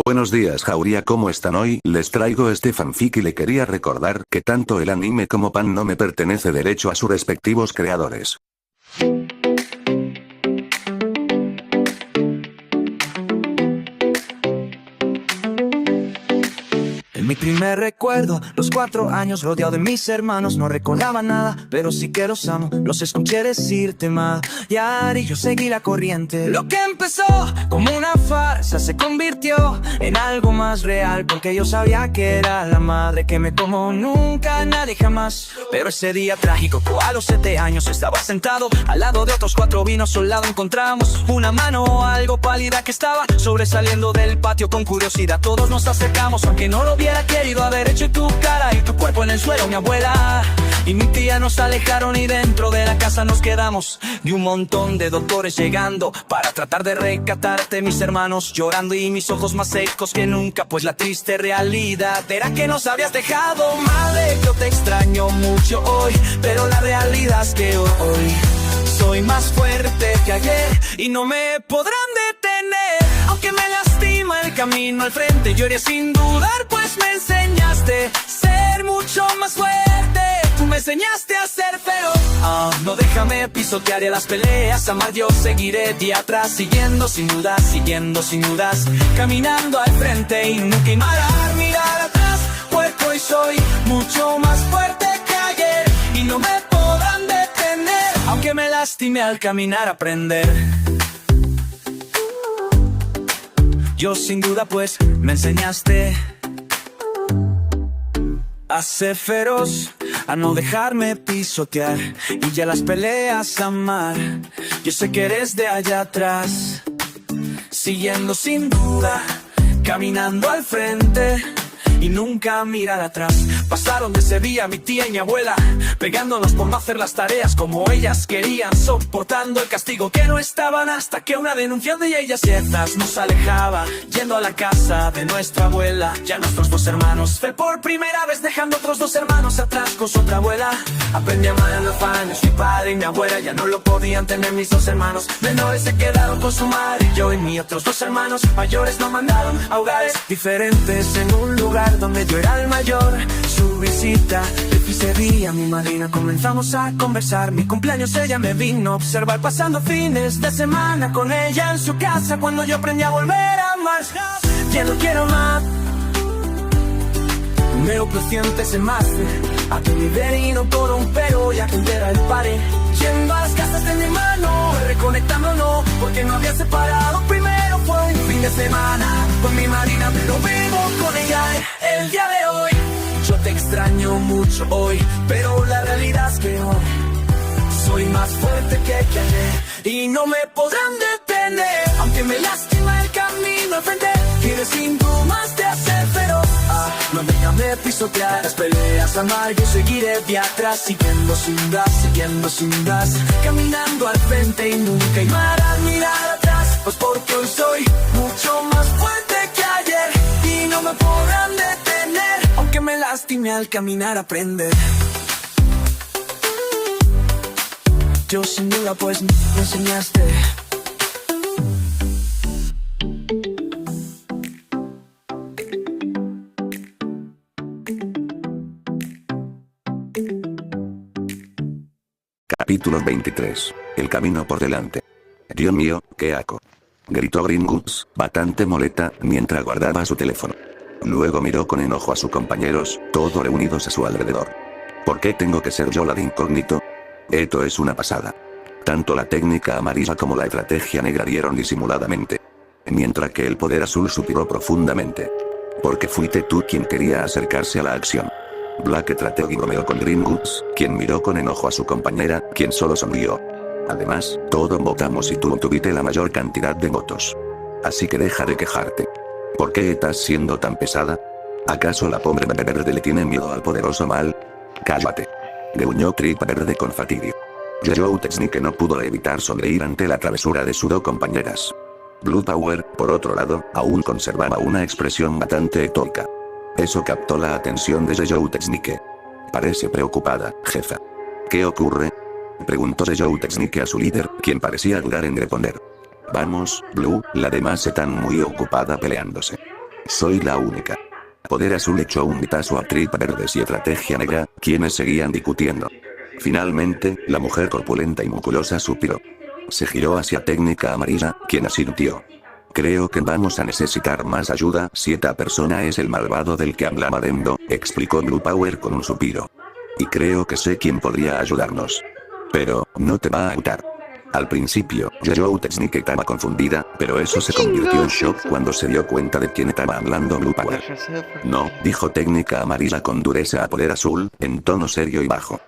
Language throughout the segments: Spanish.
Buenos días Jauría, ¿cómo están hoy? Les traigo este fanfic y le quería recordar que tanto el anime como Pan no me pertenece derecho a sus respectivos creadores. En mi primer recuerdo, los 4 años rodeado de mis hermanos. No recordaba nada, pero sí que los amo. Los escuché decirte mal y yo seguí la corriente. Lo que empezó como una farsa se convirtió en algo más real, porque yo sabía que era la madre que me como nunca nadie jamás. Pero ese día trágico, a los 7 años estaba sentado al lado de otros 4 vinos. Al lado encontramos una mano algo pálida que estaba sobresaliendo del patio. Con curiosidad todos nos acercamos, aunque no lo viera querido haber hecho tu cara y tu cuerpo en el suelo. Mi abuela y mi tía nos alejaron y dentro de la casa nos quedamos. Vi un montón de doctores llegando para tratar de rescatarte, mis hermanos llorando y mis ojos más secos que nunca, pues la triste realidad era que nos habías dejado. Madre, yo te extraño mucho hoy, pero la realidad es que hoy soy más fuerte que ayer y no me podrán detener. Aunque me lastima el camino al frente, yo iré sin dudar, pues me enseñaste a ser mucho más fuerte. Tú me enseñaste a ser feo. No déjame pisotear y a las peleas amar. Yo seguiré día atrás, siguiendo sin dudas, caminando al frente y nunca mirar atrás, pues hoy soy mucho más fuerte que ayer y no me podrán detener. Aunque me lastime al caminar aprender. Yo sin duda pues me enseñaste a ser feroz, a no dejarme pisotear y ya las peleas amar. Yo sé que eres de allá atrás, siguiendo sin duda, caminando al frente y nunca mirar atrás. Pasaron de ese día mi tía y mi abuela, pegándonos por no hacer las tareas como ellas querían, soportando el castigo que no estaban, hasta que una denuncia de ellas ciertas nos alejaba, yendo a la casa de nuestra abuela. Ya nuestros 2 hermanos fue por primera vez, dejando otros 2 hermanos atrás con su otra abuela. Aprendí a amar a los años, mi padre y mi abuela ya no lo podían tener. Mis 2 hermanos menores se quedaron con su madre, yo y mis otros 2 hermanos mayores nos mandaron a hogares diferentes, en un lugar donde yo era el mayor. Su visita le ese día mi madrina, comenzamos a conversar. Mi cumpleaños ella me vino a observar, pasando fines de semana con ella en su casa, cuando yo aprendí a volver a amar. Ya no quiero más, me ofreció ese máster a tu nivel y no todo un pero, ya que era el pare. Yendo a las casas de mi hermano, reconectándonos, porque no había separado. Primero fue un fin de semana con mi madrina, pero vivo con ella el día de hoy. Yo te extraño mucho hoy, pero la realidad es que hoy soy más fuerte que ayer y no me podrán detener. Aunque me lastima el camino al frente, quieres sin dudas de hacer feroz. No me llame pisotear las peleas amar. Yo seguiré de atrás, siguiendo sin dudas, caminando al frente y nunca mirar atrás, pues porque hoy soy mucho más fuerte que ayer y no me podrán detener. Aunque me lastime al caminar aprender. Yo sin duda pues me enseñaste. Capítulo 23. El camino por delante. Dios mío, qué asco, gritó Gringotts, bastante molesta, mientras guardaba su teléfono. Luego miró con enojo a sus compañeros, todos reunidos a su alrededor. ¿Por qué tengo que ser yo la de incógnito? Esto es una pasada. Tanto la técnica amarilla como la estrategia negra dieron disimuladamente, mientras que el poder azul suspiró profundamente. Porque fuiste tú quien quería acercarse a la acción. Black trató y bromeó con Gringotts, quien miró con enojo a su compañera, quien solo sonrió. Además, todos votamos y tú tuviste la mayor cantidad de votos. Así que deja de quejarte. ¿Por qué estás siendo tan pesada? ¿Acaso la pobre Bebe Verde le tiene miedo al poderoso mal? Cállate, gruñó Tripa Verde con fastidio. Youtesnike no pudo evitar sonreír ante la travesura de sus 2 compañeras. Blue Power, por otro lado, aún conservaba una expresión bastante estoica. Eso captó la atención de Youtesnike. Parece preocupada, jefa. ¿Qué ocurre?, preguntó Youtesnike a su líder, quien parecía dudar en responder. Vamos, Blue, la demás están muy ocupada peleándose. Soy la única. Poder Azul echó un vistazo a Tripa Verde y Estrategia Negra, quienes seguían discutiendo. Finalmente, la mujer corpulenta y musculosa suspiró. Se giró hacia Técnica Amarilla, quien asintió. Creo que vamos a necesitar más ayuda si esta persona es el malvado del que hablaba Dendo, explicó Blue Power con un suspiro. Y creo que sé quién podría ayudarnos. Pero, no te va a ayudar. Al principio, Jojo Technique estaba confundida, pero eso se convirtió en shock cuando se dio cuenta de quién estaba hablando Blue Power. No, dijo Técnica Amarilla con dureza a Poder Azul, en tono serio y bajo.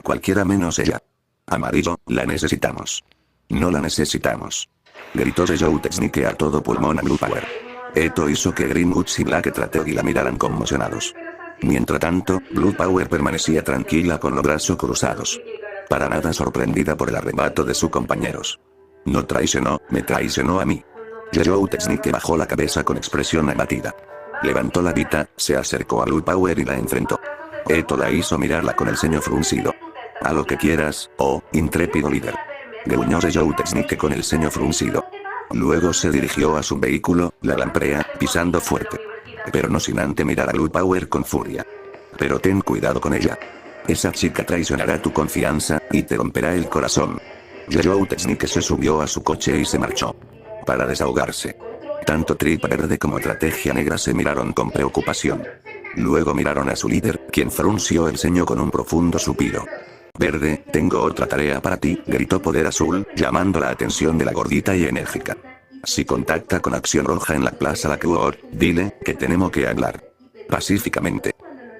Cualquiera menos ella. Amarillo, la necesitamos. No la necesitamos. Gritó Jojo Technique a todo pulmón a Blue Power. Esto hizo que Green Woods y Black Strategy la miraran conmocionados. Mientras tanto, Blue Power permanecía tranquila con los brazos cruzados. Para nada sorprendida por el arrebato de sus compañeros. No traicionó, me traicionó a mí. Jojo Technique bajó la cabeza con expresión abatida. Levantó la vista, se acercó a Blue Power y la enfrentó. Esto la hizo mirarla con el ceño fruncido. A lo que quieras, oh, intrépido líder. Gruñó Jojo Technique con el ceño fruncido. Luego se dirigió a su vehículo, la lamprea, pisando fuerte. Pero no sin antes mirar a Blue Power con furia. Pero ten cuidado con ella. Esa chica traicionará tu confianza, y te romperá el corazón. Jojo Technique se subió a su coche y se marchó. Para desahogarse. Tanto Tripa Verde como Estrategia Negra se miraron con preocupación. Luego miraron a su líder, quien frunció el ceño con un profundo suspiro. Verde, tengo otra tarea para ti, gritó Poder Azul, llamando la atención de la gordita y enérgica. Si contacta con Acción Roja en la Plaza Lacuor, dile que tenemos que hablar. Pacíficamente.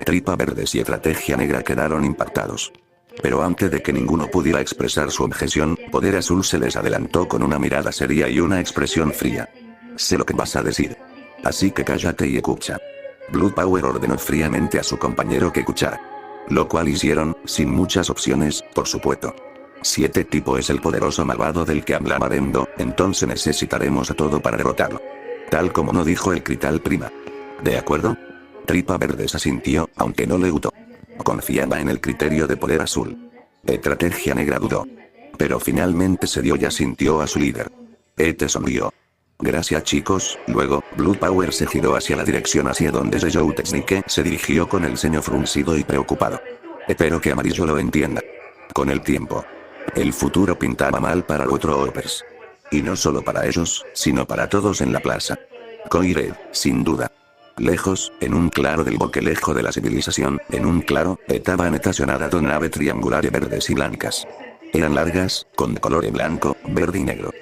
Tripa Verde y Estrategia Negra quedaron impactados. Pero antes de que ninguno pudiera expresar su objeción, Poder Azul se les adelantó con una mirada seria y una expresión fría. Sé lo que vas a decir. Así que cállate y escucha. Blue Power ordenó fríamente a su compañero que escuchara. Lo cual hicieron, sin muchas opciones, por supuesto. Si este tipo es el poderoso malvado del que hablaba Dendo, entonces necesitaremos a todo para derrotarlo. Tal como no dijo el Crital Prima. ¿De acuerdo? Tripa Verde se asintió, aunque no le gustó. Confiaba en el criterio de Poder Azul. Estrategia Negra dudó. Pero finalmente se dio y asintió a su líder. Sonrió. Gracias chicos. Luego, Blue Power se giró hacia la dirección hacia donde Jojo Technique se dirigió con el ceño fruncido y preocupado. Espero que Amarillo lo entienda. Con el tiempo. El futuro pintaba mal para los Troopers. Y no solo para ellos, sino para todos en la plaza. Coired, sin duda. Lejos, en un claro del bosque lejos de la civilización, en un claro, estaban estacionadas dos naves triangulares verdes y blancas. Eran largas, con color blanco, verde y negro.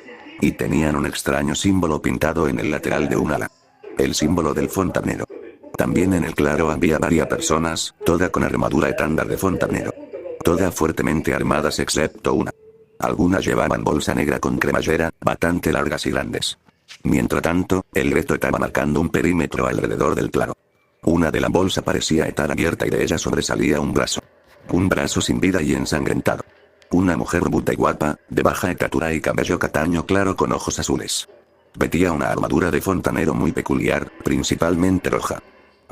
Y tenían un extraño símbolo pintado en el lateral de un ala. El símbolo del fontanero. También en el claro había varias personas, todas con armadura estándar de fontanero. Todas fuertemente armadas excepto una. Algunas llevaban bolsa negra con cremallera, bastante largas y grandes. Mientras tanto, el resto estaba marcando un perímetro alrededor del claro. Una de las bolsas parecía estar abierta y de ella sobresalía un brazo. Un brazo sin vida y ensangrentado. Una mujer robusta y guapa, de baja estatura y cabello castaño claro con ojos azules. Vestía una armadura de fontanero muy peculiar, principalmente roja.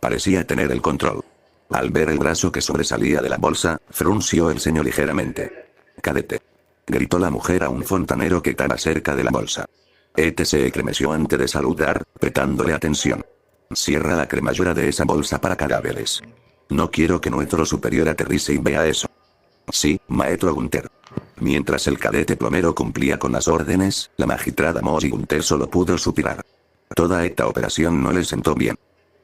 Parecía tener el control. Al ver el brazo que sobresalía de la bolsa, frunció el ceño ligeramente. «Cadete», gritó la mujer a un fontanero que estaba cerca de la bolsa. Se estremeció antes de saludar, prestándole atención. «Cierra la cremallera de esa bolsa para cadáveres. No quiero que nuestro superior aterrice y vea eso». «Sí, maestro Gunter». Mientras el cadete plomero cumplía con las órdenes, la magistrada Moji Gunter solo pudo suspirar. Toda esta operación no le sentó bien.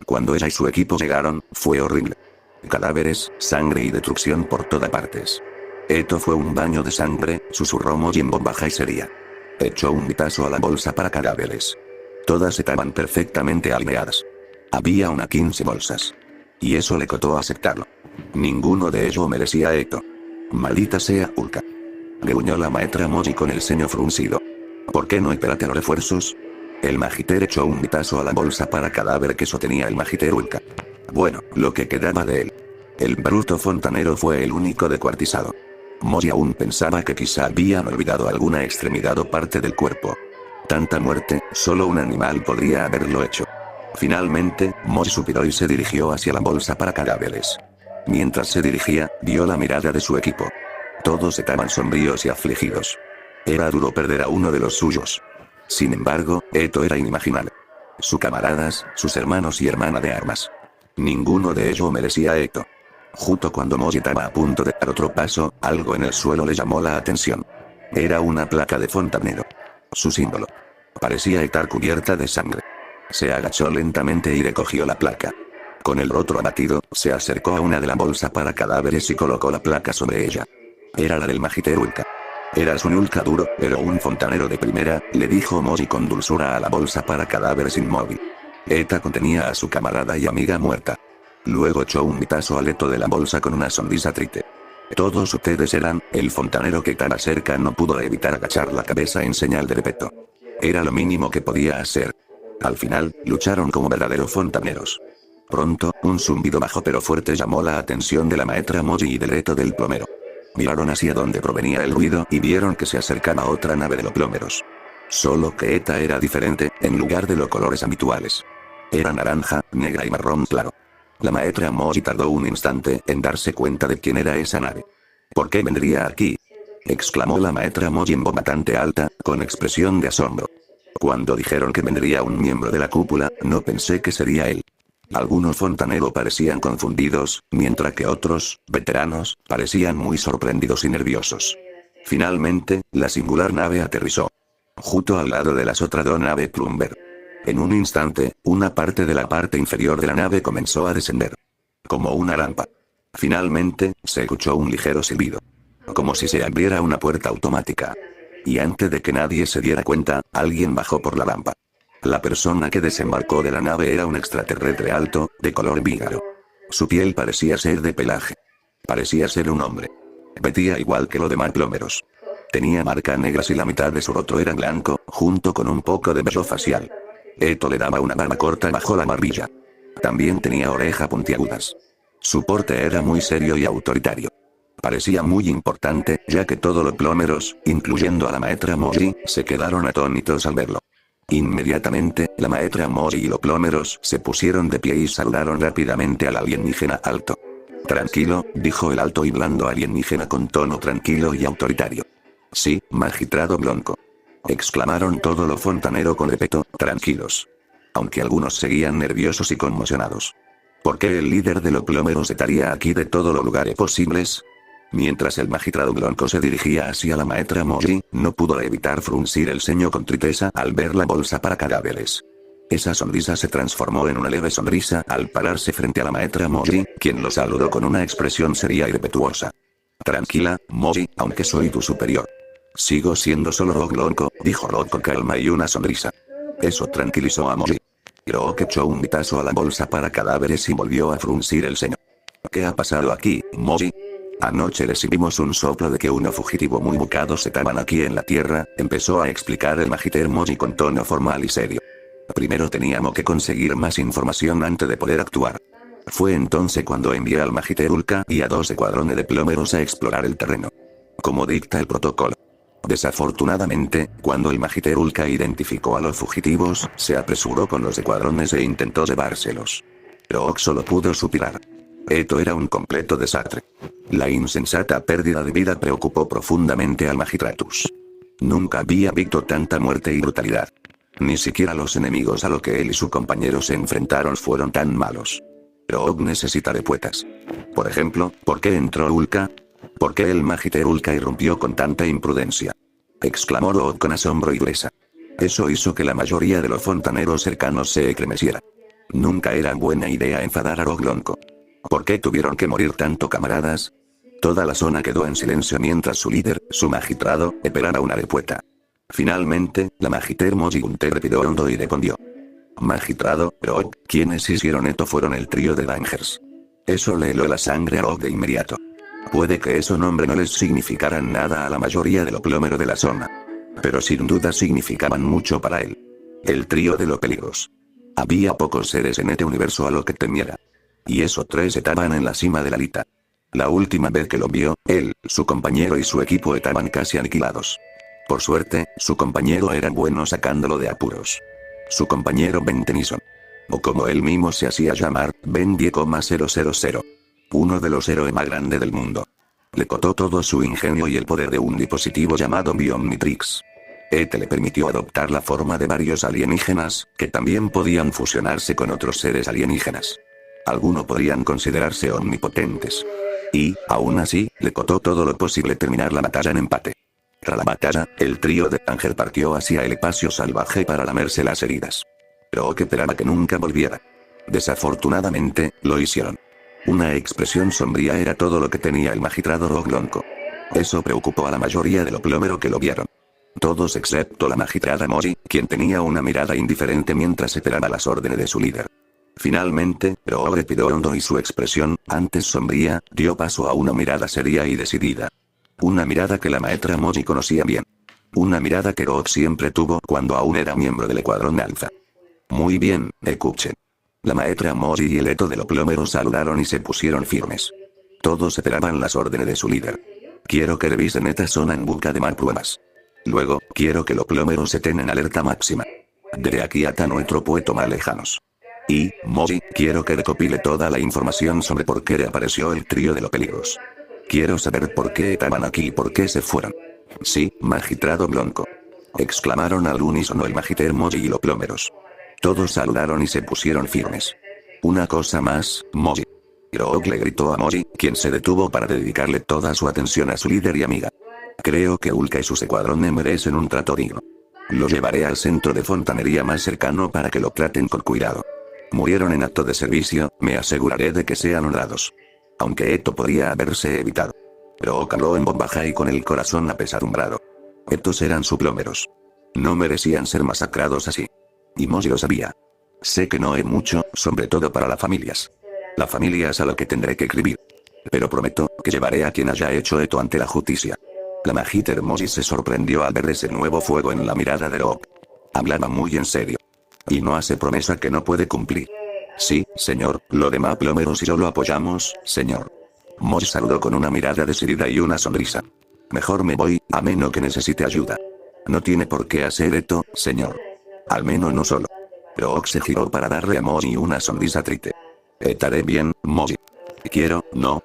Cuando ella y su equipo llegaron, fue horrible. Cadáveres, sangre y destrucción por todas partes. «Esto fue un baño de sangre», susurró Moji en voz baja y seria. Echó un vistazo a la bolsa para cadáveres. Todas estaban perfectamente alineadas. Había unas 15 bolsas. Y eso le costó aceptarlo. Ninguno de ellos merecía esto. «Maldita sea Ulka», gruñó la maestra Moji con el ceño fruncido. «¿Por qué no esperaste a los refuerzos?» El magiter echó un vistazo a la bolsa para cadáver que sostenía el magiter Ulka. Bueno, lo que quedaba de él. El bruto fontanero fue el único descuartizado. Moji aún pensaba que quizá habían olvidado alguna extremidad o parte del cuerpo. Tanta muerte, solo un animal podría haberlo hecho. Finalmente, Moji suspiró y se dirigió hacia la bolsa para cadáveres. Mientras se dirigía, vio la mirada de su equipo. Todos estaban sombríos y afligidos. Era duro perder a uno de los suyos. Sin embargo, esto era inimaginable. sus camaradas, sus hermanos y hermana de armas. Ninguno de ellos merecía esto. Justo cuando Moji estaba a punto de dar otro paso, algo en el suelo le llamó la atención. Era una placa de fontanero. Su símbolo parecía estar cubierta de sangre. Se agachó lentamente y recogió la placa. Con el rostro abatido, se acercó a una de las bolsas para cadáveres y colocó la placa sobre ella. Era la del Magister Ulka. Eras un Ulka duro, pero un fontanero de primera, le dijo Moji con dulzura a la bolsa para cadáveres inmóvil. Esta contenía a su camarada y amiga muerta. Luego echó un vistazo al leto de la bolsa con una sonrisa triste. Todos ustedes eran, el fontanero que estaba cerca no pudo evitar agachar la cabeza en señal de respeto. Era lo mínimo que podía hacer. Al final, lucharon como verdaderos fontaneros. Pronto, un zumbido bajo pero fuerte llamó la atención de la maestra Moji y del resto del plomero. Miraron hacia donde provenía el ruido y vieron que se acercaba otra nave de los plomeros. Solo que esta era diferente, en lugar de los colores habituales. Era naranja, negra y marrón claro. La maestra Moji tardó un instante en darse cuenta de quién era esa nave. ¿Por qué vendría aquí?, exclamó la maestra Moji en voz bastante alta, con expresión de asombro. Cuando dijeron que vendría un miembro de la cúpula, no pensé que sería él. Algunos fontaneros parecían confundidos, mientras que otros, veteranos, parecían muy sorprendidos y nerviosos. Finalmente, la singular nave aterrizó justo al lado de las otras dos naves Plumber. En un instante, una parte de la parte inferior de la nave comenzó a descender. Como una rampa. Finalmente, se escuchó un ligero silbido. Como si se abriera una puerta automática. Y antes de que nadie se diera cuenta, alguien bajó por la rampa. La persona que desembarcó de la nave era un extraterrestre alto, de color vígaro. Su piel parecía ser de pelaje. Parecía ser un hombre. Vestía igual que los demás plomeros. Tenía marcas negras y la mitad de su rostro era blanco, junto con un poco de vello facial. Esto le daba una barba corta bajo la barbilla. También tenía orejas puntiagudas. Su porte era muy serio y autoritario. Parecía muy importante, ya que todos los plomeros, incluyendo a la maestra Moji, se quedaron atónitos al verlo. Inmediatamente, la maestra Moji y los plomeros se pusieron de pie y saludaron rápidamente al alienígena alto. Tranquilo, dijo el alto y blando alienígena con tono tranquilo y autoritario. Sí, magistrado Blanco. Exclamaron todos los fontaneros con respeto, tranquilos. Aunque algunos seguían nerviosos y conmocionados. ¿Por qué el líder de los plomeros estaría aquí de todos los lugares posibles? Mientras el magistrado Blanco se dirigía hacia la maestra Moji, no pudo evitar fruncir el ceño con tristeza al ver la bolsa para cadáveres. Esa sonrisa se transformó en una leve sonrisa al pararse frente a la maestra Moji, quien lo saludó con una expresión seria y respetuosa. Tranquila, Moji, aunque soy tu superior. Sigo siendo solo Rock Blanco, dijo Rock con calma y una sonrisa. Eso tranquilizó a Moji. Rock echó un vistazo a la bolsa para cadáveres y volvió a fruncir el ceño. ¿Qué ha pasado aquí, Moji? Anoche recibimos un soplo de que unos fugitivos muy buscados estaban aquí en la Tierra, empezó a explicar el Magister Moji con tono formal y serio. Primero teníamos que conseguir más información antes de poder actuar. Fue entonces cuando envié al Magister Ulka y a 2 escuadrones de plomeros a explorar el terreno. Como dicta el protocolo. Desafortunadamente, cuando el Magister Ulka identificó a los fugitivos, se apresuró con los escuadrones e intentó llevárselos. Rock solo pudo suspirar. Esto era un completo desastre. La insensata pérdida de vida preocupó profundamente al Magistratus. Nunca había visto tanta muerte y brutalidad. Ni siquiera los enemigos a los que él y su compañero se enfrentaron fueron tan malos. Rock necesita respuestas. Por ejemplo, ¿por qué entró Ulka? ¿Por qué el Magister Ulka irrumpió con tanta imprudencia? Exclamó Rock con asombro y dureza. Eso hizo que la mayoría de los fontaneros cercanos se estremeciera. Nunca era buena idea enfadar a Rock Blanco. ¿Por qué tuvieron que morir tanto camaradas? Toda la zona quedó en silencio mientras su líder, su magistrado, esperaba una respuesta. Finalmente, la Magister Moji respiró hondo y respondió. Magistrado, Rock, quienes hicieron esto fueron el trío de Dangers. Eso le heló la sangre a Rock de inmediato. Puede que esos nombres no les significaran nada a la mayoría de los plomeros de la zona. Pero sin duda significaban mucho para él. El trío de los peligros. Había pocos seres en este universo a lo que temiera. Y esos 3 estaban en la cima de la lista. La última vez que lo vio, él, su compañero y su equipo estaban casi aniquilados. Por suerte, su compañero era bueno sacándolo de apuros. Su compañero Ben Tennyson. O como él mismo se hacía llamar, Ben 10,000. Uno de los héroes más grandes del mundo. Le costó todo su ingenio y el poder de un dispositivo llamado Biomnitrix. le permitió adoptar la forma de varios alienígenas, que también podían fusionarse con otros seres alienígenas. Algunos podrían considerarse omnipotentes. Y, aún así, le costó todo lo posible terminar la batalla en empate. Tras la batalla, el trío de Ángel partió hacia el espacio salvaje para lamerse las heridas. Pero que esperaba que nunca volviera. Desafortunadamente, lo hicieron. Una expresión sombría era todo lo que tenía el magistrado Rock Lonco. Eso preocupó a la mayoría de los plomeros que lo vieron. Todos excepto la magistrada Moji, quien tenía una mirada indiferente mientras esperaba las órdenes de su líder. Finalmente, Rock respiró hondo y su expresión, antes sombría, dio paso a una mirada seria y decidida. Una mirada que la maestra Moji conocía bien. Una mirada que Rock siempre tuvo cuando aún era miembro del Escuadrón Alfa. Muy bien, escuchen. La maestra Moji y el resto de los plomeros saludaron y se pusieron firmes. Todos esperaban las órdenes de su líder. Quiero que revisen esta zona en busca de más pruebas. Luego, quiero que los plomeros estén en alerta máxima. Desde aquí hasta nuestro puerto más lejanos. Y, Moji, quiero que recopile toda la información sobre por qué reapareció el trío de los peligros. Quiero saber por qué estaban aquí y por qué se fueron. Sí, magistrado Blanco. Exclamaron al unísono el magister Moji y los plomeros. Todos saludaron y se pusieron firmes. Una cosa más, Moji. Rock le gritó a Moji, quien se detuvo para dedicarle toda su atención a su líder y amiga. Creo que Ulka y sus escuadrones merecen un trato digno. Lo llevaré al centro de fontanería más cercano para que lo traten con cuidado. Murieron en acto de servicio, me aseguraré de que sean honrados. Aunque esto podría haberse evitado. Rock habló en voz baja y con el corazón apesadumbrado. Estos eran sus plomeros. No merecían ser masacrados así. Y Moji lo sabía. Sé que no es mucho, sobre todo para las familias. La familia es a lo que tendré que escribir. Pero prometo que llevaré a quien haya hecho esto ante la justicia. La magister Moji se sorprendió al ver ese nuevo fuego en la mirada de Rock. Hablaba muy en serio. Y no hace promesa que no puede cumplir. Sí, señor, los demás plomeros y yo lo apoyamos, señor. Moji saludó con una mirada decidida y una sonrisa. Mejor me voy, a menos que necesite ayuda. No tiene por qué hacer esto, señor. Al menos no solo. Rock se giró para darle a Moji una sonrisa triste. Estaré bien, Moji.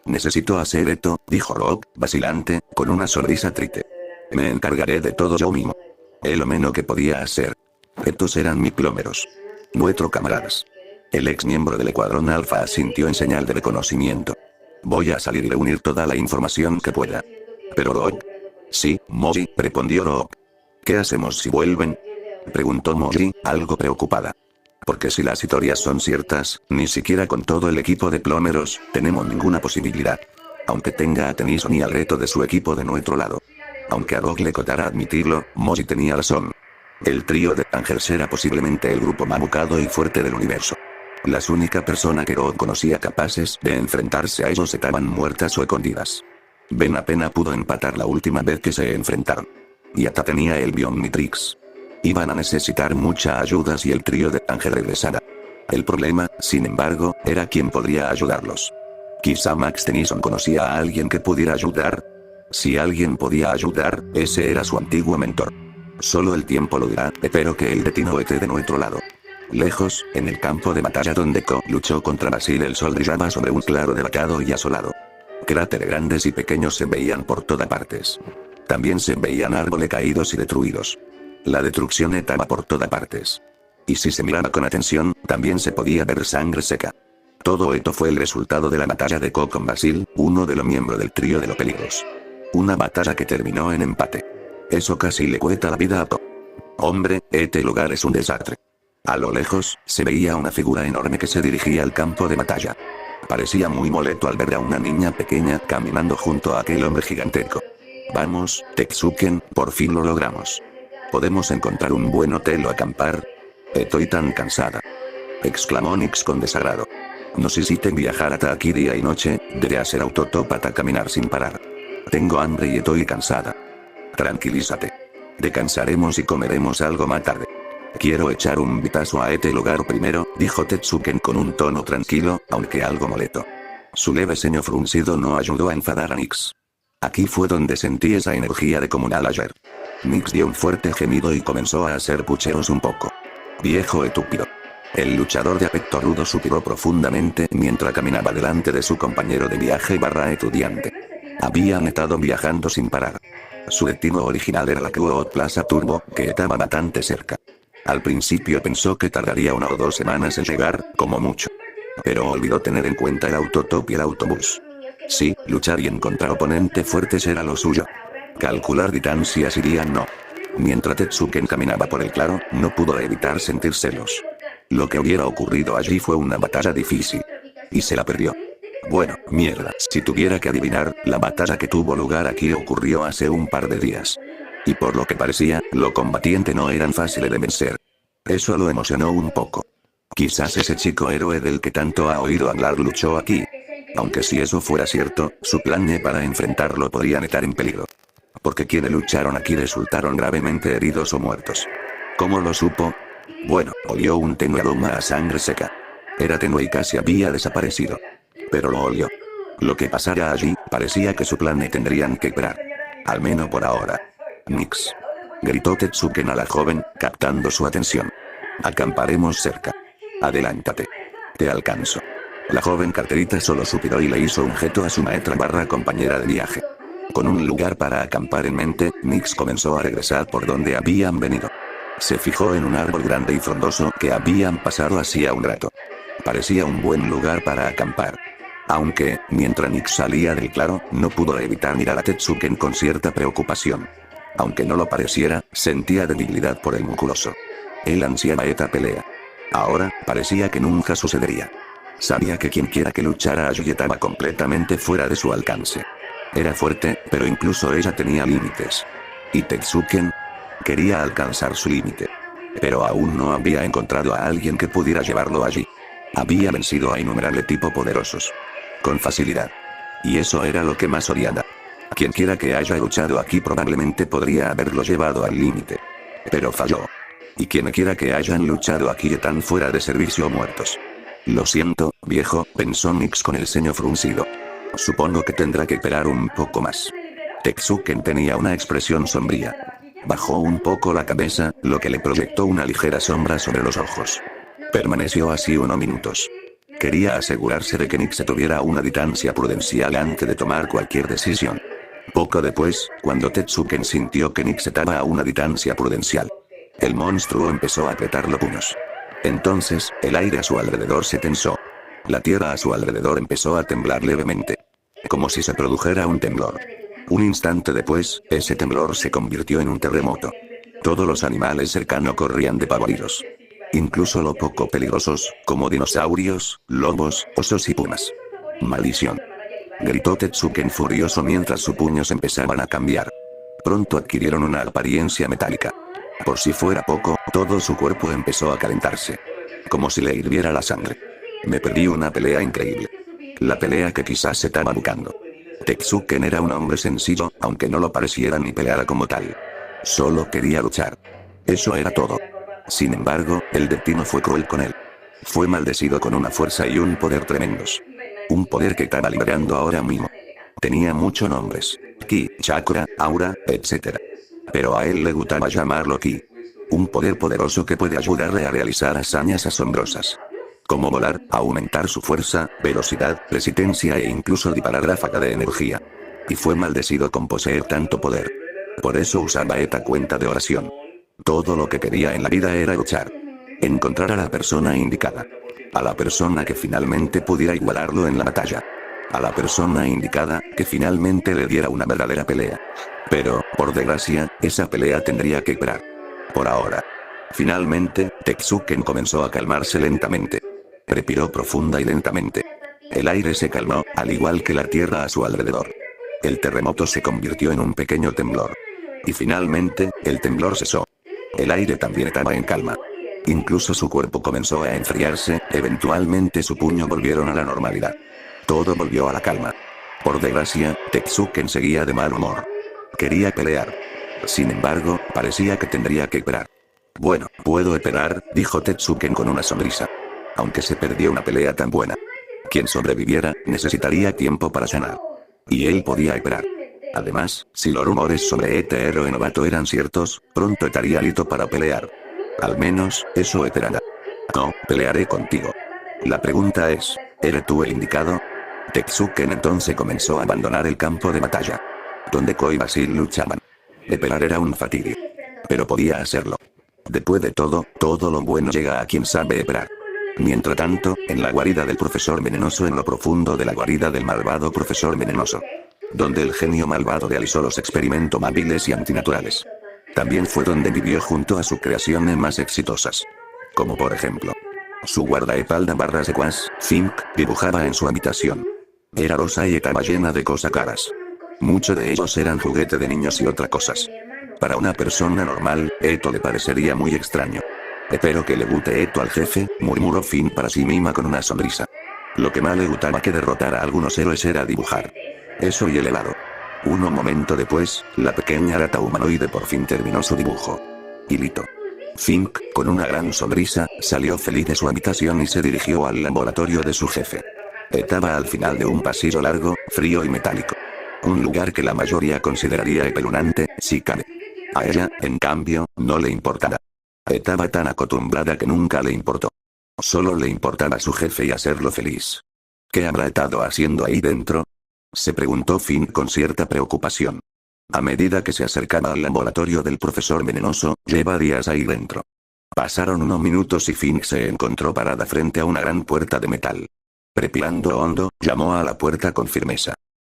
Necesito hacer esto, dijo Rock, vacilante, con una sonrisa triste. Me encargaré de todo yo mismo. Es lo menos que podía hacer. Estos eran mis plomeros. Nuestros camaradas. El ex miembro del Escuadrón Alfa asintió en señal de reconocimiento. Voy a salir y reunir toda la información que pueda. Pero Rock. Sí, Moji, respondió Rock. ¿Qué hacemos si vuelven? Preguntó Moji, algo preocupada. Porque si las historias son ciertas, ni siquiera con todo el equipo de plomeros, tenemos ninguna posibilidad. Aunque tenga a Tennyson y al resto de su equipo de nuestro lado. Aunque a Rock le costara admitirlo, Moji tenía razón. El trío de Ángeles era posiblemente el grupo más buscado y fuerte del universo. Las únicas personas que Rock conocía capaces de enfrentarse a ellos estaban muertas o escondidas. Ben apenas pudo empatar la última vez que se enfrentaron. Y hasta tenía el Biomitrix. Iban a necesitar mucha ayuda si el trío de Ángel regresara. El problema, sin embargo, era quién podría ayudarlos. Quizá Max Tennyson conocía a alguien que pudiera ayudar. Si alguien podía ayudar, ese era su antiguo mentor. Solo el tiempo lo dirá, espero que el destino esté de nuestro lado. Lejos, en el campo de batalla donde Ko luchó contra Basil, el sol brillaba sobre un claro devastado y asolado. Cráteres grandes y pequeños se veían por todas partes. También se veían árboles caídos y destruidos. La destrucción estaba por todas partes. Y si se miraba con atención, también se podía ver sangre seca. Todo esto fue el resultado de la batalla de Ko con Basil, uno de los miembros del trío de los peligros. Una batalla que terminó en empate. Eso casi le cuesta la vida a Ko. Hombre, este lugar es un desastre. A lo lejos, se veía una figura enorme que se dirigía al campo de batalla. Parecía muy molesto al ver a una niña pequeña caminando junto a aquel hombre gigantesco. Vamos, Tetsuken, por fin lo logramos. ¿Podemos encontrar un buen hotel o acampar? Estoy tan cansada. Exclamó Nix con desagrado. No necesiten viajar hasta aquí día y noche, de hacer autostop hasta caminar sin parar. Tengo hambre y estoy cansada. Tranquilízate. Descansaremos y comeremos algo más tarde. Quiero echar un vistazo a este lugar primero, dijo Tetsuken con un tono tranquilo, aunque algo molesto. Su leve ceño fruncido no ayudó a enfadar a Nix. Aquí fue donde sentí esa energía de comunal ayer. Nix dio un fuerte gemido y comenzó a hacer pucheros un poco. Viejo estúpido. El luchador de aspecto rudo suspiró profundamente mientras caminaba delante de su compañero de viaje / estudiante. Habían estado viajando sin parar. Su destino original era la Cloud Plaza Turbo, que estaba bastante cerca. Al principio pensó que tardaría 1 o 2 semanas en llegar, como mucho. Pero olvidó tener en cuenta el autotop y el autobús. Sí, luchar y encontrar oponentes fuertes era lo suyo. Calcular distancias iría no. Mientras Tetsuken caminaba por el claro, no pudo evitar sentir celos. Lo que hubiera ocurrido allí fue una batalla difícil. Y se la perdió. Bueno, mierda, si tuviera que adivinar, la batalla que tuvo lugar aquí ocurrió hace un par de días. Y por lo que parecía, los combatientes no eran fáciles de vencer. Eso lo emocionó un poco. Quizás ese chico héroe del que tanto ha oído hablar luchó aquí. Aunque si eso fuera cierto, su plan para enfrentarlo podrían estar en peligro. Porque quienes lucharon aquí resultaron gravemente heridos o muertos. ¿Cómo lo supo? Bueno, olió un tenue aroma a sangre seca. Era tenue y casi había desaparecido. Pero lo olió. Lo que pasara allí, parecía que su plan le tendrían que esperar. Al menos por ahora. Nix. Gritó Tetsuken a la joven, captando su atención. Acamparemos cerca. Adelántate. Te alcanzo. La joven carterita solo suspiró y le hizo un gesto a su maestra / compañera de viaje. Con un lugar para acampar en mente, Nix comenzó a regresar por donde habían venido. Se fijó en un árbol grande y frondoso que habían pasado hacía un rato. Parecía un buen lugar para acampar. Aunque, mientras Nix salía del claro, no pudo evitar mirar a Tetsuken con cierta preocupación. Aunque no lo pareciera, sentía debilidad por el musculoso. Él ansiaba esta pelea. Ahora, parecía que nunca sucedería. Sabía que quienquiera que luchara allí estaba completamente fuera de su alcance. Era fuerte, pero incluso ella tenía límites. Y Tetsuken quería alcanzar su límite. Pero aún no había encontrado a alguien que pudiera llevarlo allí. Había vencido a innumerables tipos poderosos. Con facilidad. Y eso era lo que más odiaba. Quienquiera que haya luchado aquí probablemente podría haberlo llevado al límite. Pero falló. Y quienquiera que hayan luchado aquí están fuera de servicio o muertos. Lo siento, viejo, pensó Nix con el ceño fruncido. Supongo que tendrá que esperar un poco más. Tetsuken tenía una expresión sombría. Bajó un poco la cabeza, lo que le proyectó una ligera sombra sobre los ojos. Permaneció así unos minutos. Quería asegurarse de que Nix tuviera una distancia prudencial antes de tomar cualquier decisión. Poco después, cuando Tetsuken sintió que Nix estaba a una distancia prudencial, el monstruo empezó a apretar los puños. Entonces, el aire a su alrededor se tensó. La tierra a su alrededor empezó a temblar levemente. Como si se produjera un temblor. Un instante después, ese temblor se convirtió en un terremoto. Todos los animales cercanos corrían despavoridos. Incluso los poco peligrosos, como dinosaurios, lobos, osos y pumas. ¡Maldición! Gritó Tetsuken furioso mientras sus puños empezaban a cambiar. Pronto adquirieron una apariencia metálica. Por si fuera poco, todo su cuerpo empezó a calentarse. Como si le hirviera la sangre. Me perdí una pelea increíble. La pelea que quizás se estaba buscando. Tetsuken era un hombre sencillo, aunque no lo pareciera ni peleara como tal. Solo quería luchar. Eso era todo. Sin embargo, el destino fue cruel con él. Fue maldecido con una fuerza y un poder tremendos. Un poder que estaba liberando ahora mismo. Tenía muchos nombres. Ki, chakra, aura, etc. Pero a él le gustaba llamarlo Ki. Un poder poderoso que puede ayudarle a realizar hazañas asombrosas. Como volar, aumentar su fuerza, velocidad, resistencia e incluso disparar ráfaga de energía. Y fue maldecido con poseer tanto poder. Por eso usaba esta cuenta de oración. Todo lo que quería en la vida era luchar. Encontrar a la persona indicada. A la persona que finalmente pudiera igualarlo en la batalla. A la persona indicada, que finalmente le diera una verdadera pelea. Pero, por desgracia, esa pelea tendría que esperar. Por ahora. Finalmente, Tetsuken comenzó a calmarse lentamente. Respiró profunda y lentamente. El aire se calmó, al igual que la tierra a su alrededor. El terremoto se convirtió en un pequeño temblor. Y finalmente, el temblor cesó. El aire también estaba en calma. Incluso su cuerpo comenzó a enfriarse, eventualmente su puño volvieron a la normalidad. Todo volvió a la calma. Por desgracia, Tetsuken seguía de mal humor. Quería pelear. Sin embargo, parecía que tendría que esperar. Bueno, puedo esperar, dijo Tetsuken con una sonrisa. Aunque se perdió una pelea tan buena. Quien sobreviviera, necesitaría tiempo para sanar. Y él podía esperar. Además, si los rumores sobre este héroe novato eran ciertos, pronto estaría listo para pelear. Al menos, eso esperará. No, pelearé contigo. La pregunta es, ¿eres tú el indicado? Tetsuken entonces comenzó a abandonar el campo de batalla. Donde Koi y Basil luchaban. Esperar era un fastidio. Pero podía hacerlo. Después de todo lo bueno llega a quien sabe esperar. Mientras tanto, en la guarida del profesor venenoso, en lo profundo de la guarida del malvado profesor venenoso, donde el genio malvado realizó los experimentos más viles y antinaturales. También fue donde vivió junto a sus creaciones más exitosas. Como por ejemplo, su guardaespaldas barras de Quas, Fink, dibujaba en su habitación. Era rosa y estaba llena de cosas caras. Muchos de ellos eran juguete de niños y otras cosas. Para una persona normal, esto le parecería muy extraño. Espero que le guste esto al jefe, murmuró Finn para sí misma con una sonrisa. Lo que más le gustaba que derrotar a algunos héroes era dibujar. Eso y el helado. Un momento después, la pequeña rata humanoide por fin terminó su dibujo. Y listo. Fink, con una gran sonrisa, salió feliz de su habitación y se dirigió al laboratorio de su jefe. Estaba al final de un pasillo largo, frío y metálico. Un lugar que la mayoría consideraría espeluznante, si cabe. A ella, en cambio, no le importaba. Estaba tan acostumbrada que nunca le importó. Solo le importaba a su jefe y hacerlo feliz. ¿Qué habrá estado haciendo ahí dentro? Se preguntó Finn con cierta preocupación. A medida que se acercaba al laboratorio del profesor venenoso, lleva días ahí dentro. Pasaron unos minutos y Finn se encontró parada frente a una gran puerta de metal. Respirando hondo, llamó a la puerta con firmeza.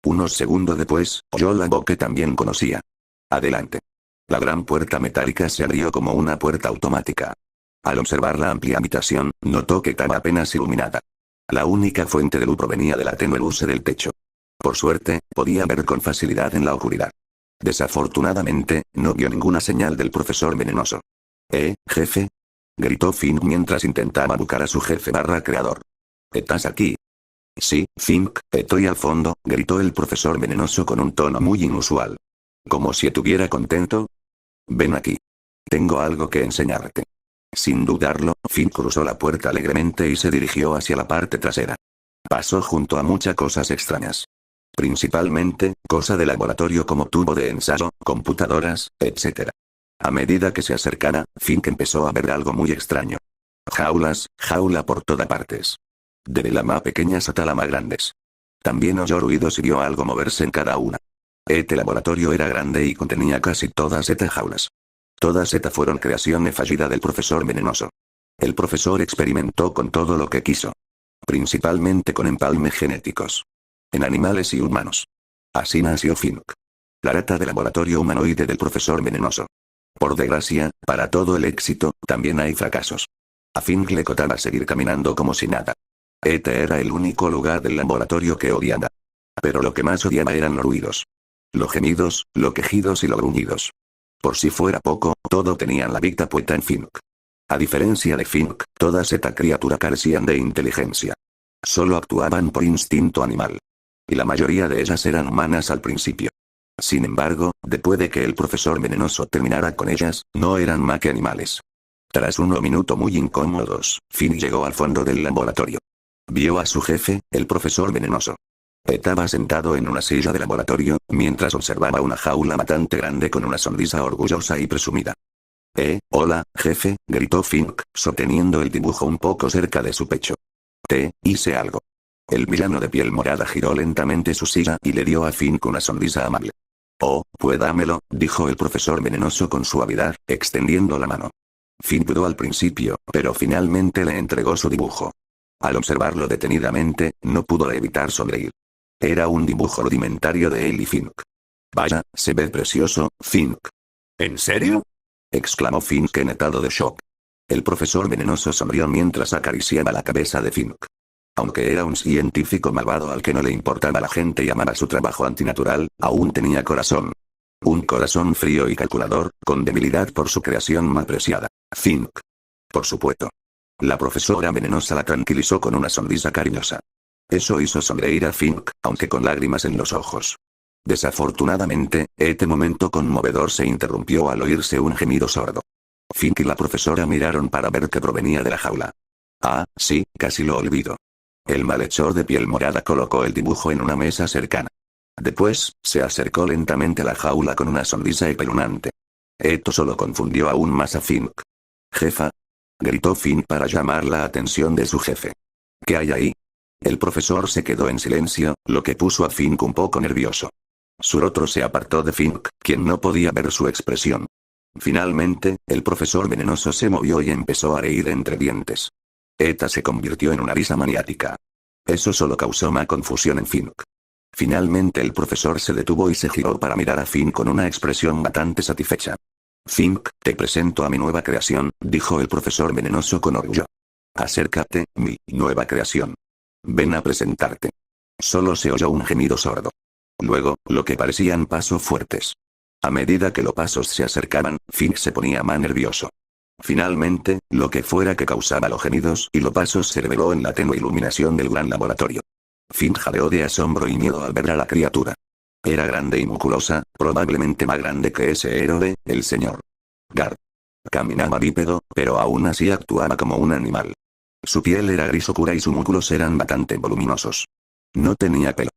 Unos segundos después, oyó la voz que también conocía. Adelante. La gran puerta metálica se abrió como una puerta automática. Al observar la amplia habitación, notó que estaba apenas iluminada. La única fuente de luz provenía de la tenue luz del techo. Por suerte, podía ver con facilidad en la oscuridad. Desafortunadamente, no vio ninguna señal del profesor venenoso. Jefe? Gritó Finn mientras intentaba buscar a su jefe barra creador. ¿Estás aquí? Sí, Fink, estoy al fondo, gritó el profesor venenoso con un tono muy inusual. Como si estuviera contento. Ven aquí. Tengo algo que enseñarte. Sin dudarlo, Finn cruzó la puerta alegremente y se dirigió hacia la parte trasera. Pasó junto a muchas cosas extrañas. Principalmente, cosas de laboratorio como tubo de ensayo, computadoras, etc. A medida que se acercara, Fink empezó a ver algo muy extraño. Jaula por todas partes. Desde la más pequeñas hasta las más grandes. También oyó ruidos y vio algo moverse en cada una. Este laboratorio era grande y contenía casi todas estas jaulas. Todas estas fueron creaciones fallidas del profesor venenoso. El profesor experimentó con todo lo que quiso. Principalmente con empalmes genéticos. En animales y humanos. Así nació Fink. La rata de laboratorio humanoide del profesor venenoso. Por desgracia, para todo el éxito, también hay fracasos. A Fink le costaba seguir caminando como si nada. Este era el único lugar del laboratorio que odiaba. Pero lo que más odiaba eran los ruidos. Los gemidos, los quejidos y los gruñidos. Por si fuera poco, todo tenían la vista puesta en Fink. A diferencia de Fink, todas estas criaturas carecían de inteligencia. Solo actuaban por instinto animal. Y la mayoría de ellas eran humanas al principio. Sin embargo, después de que el profesor venenoso terminara con ellas, no eran más que animales. Tras unos minutos muy incómodos, Finn llegó al fondo del laboratorio. Vio a su jefe, el profesor venenoso. Estaba sentado en una silla de laboratorio, mientras observaba una jaula bastante grande con una sonrisa orgullosa y presumida. Hola, jefe, gritó Fink, sosteniendo el dibujo un poco cerca de su pecho. Te hice algo. El villano de piel morada giró lentamente su silla y le dio a Fink una sonrisa amable. Oh, pues dámelo, dijo el profesor venenoso con suavidad, extendiendo la mano. Fink dudó al principio, pero finalmente le entregó su dibujo. Al observarlo detenidamente, no pudo evitar sonreír. Era un dibujo rudimentario de él y Fink. Vaya, se ve precioso, Fink. ¿En serio? Exclamó Fink en estado de shock. El profesor venenoso sonrió mientras acariciaba la cabeza de Fink. Aunque era un científico malvado al que no le importaba la gente y amaba su trabajo antinatural, aún tenía corazón. Un corazón frío y calculador, con debilidad por su creación más preciada, Fink. Por supuesto. La profesora venenosa la tranquilizó con una sonrisa cariñosa. Eso hizo sonreír a Fink, aunque con lágrimas en los ojos. Desafortunadamente, este momento conmovedor se interrumpió al oírse un gemido sordo. Fink y la profesora miraron para ver qué provenía de la jaula. Ah, sí, casi lo olvido. El malhechor de piel morada colocó el dibujo en una mesa cercana. Después, se acercó lentamente a la jaula con una sonrisa espeluznante. Esto solo confundió aún más a Fink. Jefa, gritó Fink para llamar la atención de su jefe. ¿Qué hay ahí? El profesor se quedó en silencio, lo que puso a Fink un poco nervioso. Su rostro se apartó de Fink, quien no podía ver su expresión. Finalmente, el profesor venenoso se movió y empezó a reír entre dientes. Esta se convirtió en una risa maniática. Eso solo causó más confusión en Fink. Finalmente el profesor se detuvo y se giró para mirar a Fink con una expresión bastante satisfecha. Fink, te presento a mi nueva creación, dijo el profesor venenoso con orgullo. Acércate, mi nueva creación. Ven a presentarte. Solo se oyó un gemido sordo. Luego, lo que parecían pasos fuertes. A medida que los pasos se acercaban, Fink se ponía más nervioso. Finalmente, lo que fuera que causaba los gemidos y los pasos se reveló en la tenue iluminación del gran laboratorio. Fink jadeó de asombro y miedo al ver a la criatura. Era grande y musculosa, probablemente más grande que ese héroe, el señor Garp. Caminaba bípedo, pero aún así actuaba como un animal. Su piel era gris oscura y sus músculos eran bastante voluminosos. No tenía pelo.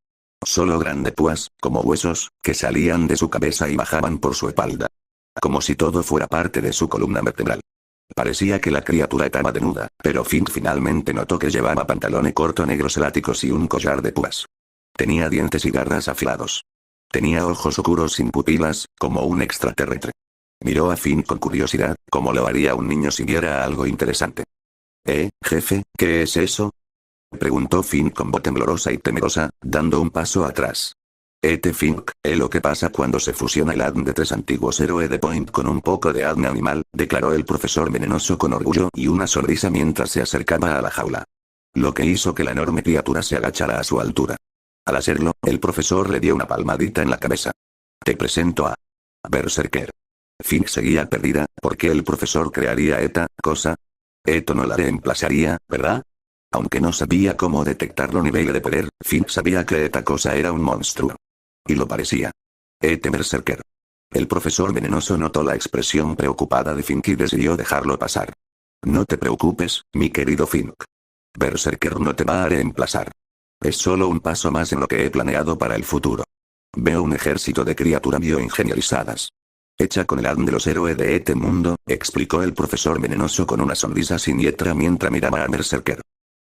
Solo grandes púas, como huesos, que salían de su cabeza y bajaban por su espalda. Como si todo fuera parte de su columna vertebral. Parecía que la criatura estaba desnuda, pero Fink finalmente notó que llevaba pantalones cortos negros eláticos y un collar de púas. Tenía dientes y garras afilados. Tenía ojos oscuros sin pupilas, como un extraterrestre. Miró a Fink con curiosidad, como lo haría un niño si viera algo interesante. Jefe, ¿qué es eso? Preguntó Fink con voz temblorosa y temerosa, dando un paso atrás. Fink, es lo que pasa cuando se fusiona el ADN de 3 antiguos héroes de Point con un poco de ADN animal, declaró el profesor venenoso con orgullo y una sonrisa mientras se acercaba a la jaula. Lo que hizo que la enorme criatura se agachara a su altura. Al hacerlo, el profesor le dio una palmadita en la cabeza. Te presento a Berserker. Fink seguía perdida, ¿por qué el profesor crearía esta cosa? Esto no la reemplazaría, ¿verdad? Aunque no sabía cómo detectar los niveles de poder, Fink sabía que esta cosa era un monstruo. Y lo parecía. Berserker. El profesor venenoso notó la expresión preocupada de Fink y decidió dejarlo pasar. No te preocupes, mi querido Fink. Berserker no te va a reemplazar. Es solo un paso más en lo que he planeado para el futuro. Veo un ejército de criaturas bioingenierizadas. Hecha con el ADN de los héroes de este mundo, explicó el profesor venenoso con una sonrisa siniestra mientras miraba a Berserker.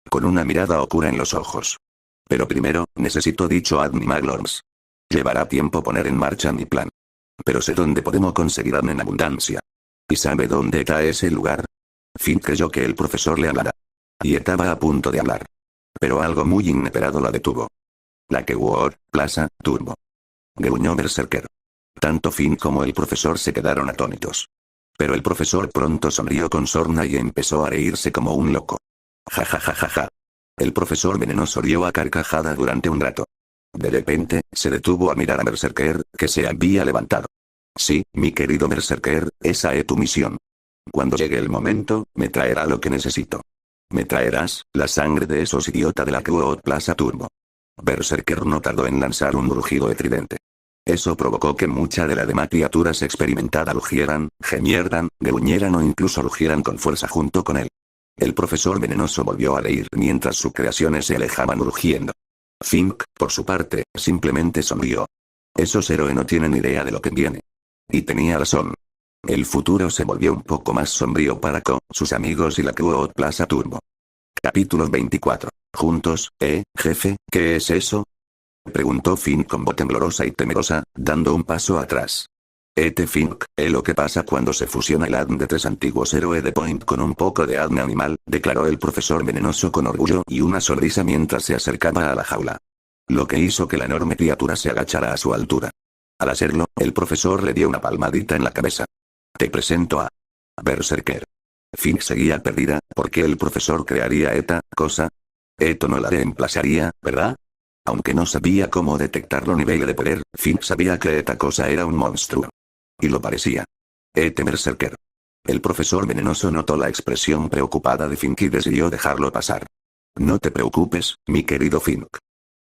Con una mirada oscura en los ojos. Pero primero, necesito dicho ADN Maglorms. Llevará tiempo poner en marcha mi plan. Pero sé dónde podemos conseguir ADN en abundancia. ¿Y sabe dónde está ese lugar? Fink creyó que el profesor le hablara. Y estaba a punto de hablar. Pero algo muy inesperado la detuvo. La Keyword Plaza Turbo. Gruñó Berserker. Tanto Fink como el profesor se quedaron atónitos. Pero el profesor pronto sonrió con sorna y empezó a reírse como un loco. Ja ja ja ja ja. El profesor venenoso rió a carcajada durante un rato. De repente, se detuvo a mirar a Berserker, que se había levantado. Sí, mi querido Berserker, esa es tu misión. Cuando llegue el momento, me traerá lo que necesito. Me traerás la sangre de esos idiotas de la Keyword Plaza Turbo. Berserker no tardó en lanzar un rugido estridente. Eso provocó que muchas de las demás criaturas experimentadas rugieran, gemieran, gruñeran o incluso rugieran con fuerza junto con él. El profesor venenoso volvió a reír mientras sus creaciones se alejaban rugiendo. Fink, por su parte, simplemente sonrió. Esos héroes no tienen idea de lo que viene. Y tenía razón. El futuro se volvió un poco más sombrío para Ko, sus amigos y la Keyword Plaza Turbo. Capítulo 24. Juntos, jefe, ¿qué es eso? Preguntó Fink con voz temblorosa y temerosa, dando un paso atrás. Fink, es lo que pasa cuando se fusiona el ADN de 3 antiguos héroes de Point con un poco de ADN animal, declaró el profesor venenoso con orgullo y una sonrisa mientras se acercaba a la jaula. Lo que hizo que la enorme criatura se agachara a su altura. Al hacerlo, el profesor le dio una palmadita en la cabeza. Te presento a Berserker. Fink seguía perdida, ¿por qué el profesor crearía esta cosa? Esto no la reemplazaría, ¿verdad? Aunque no sabía cómo detectar los niveles de poder, Fink sabía que esta cosa era un monstruo. Y lo parecía. Berserker. El profesor venenoso notó la expresión preocupada de Fink y decidió dejarlo pasar. No te preocupes, mi querido Fink.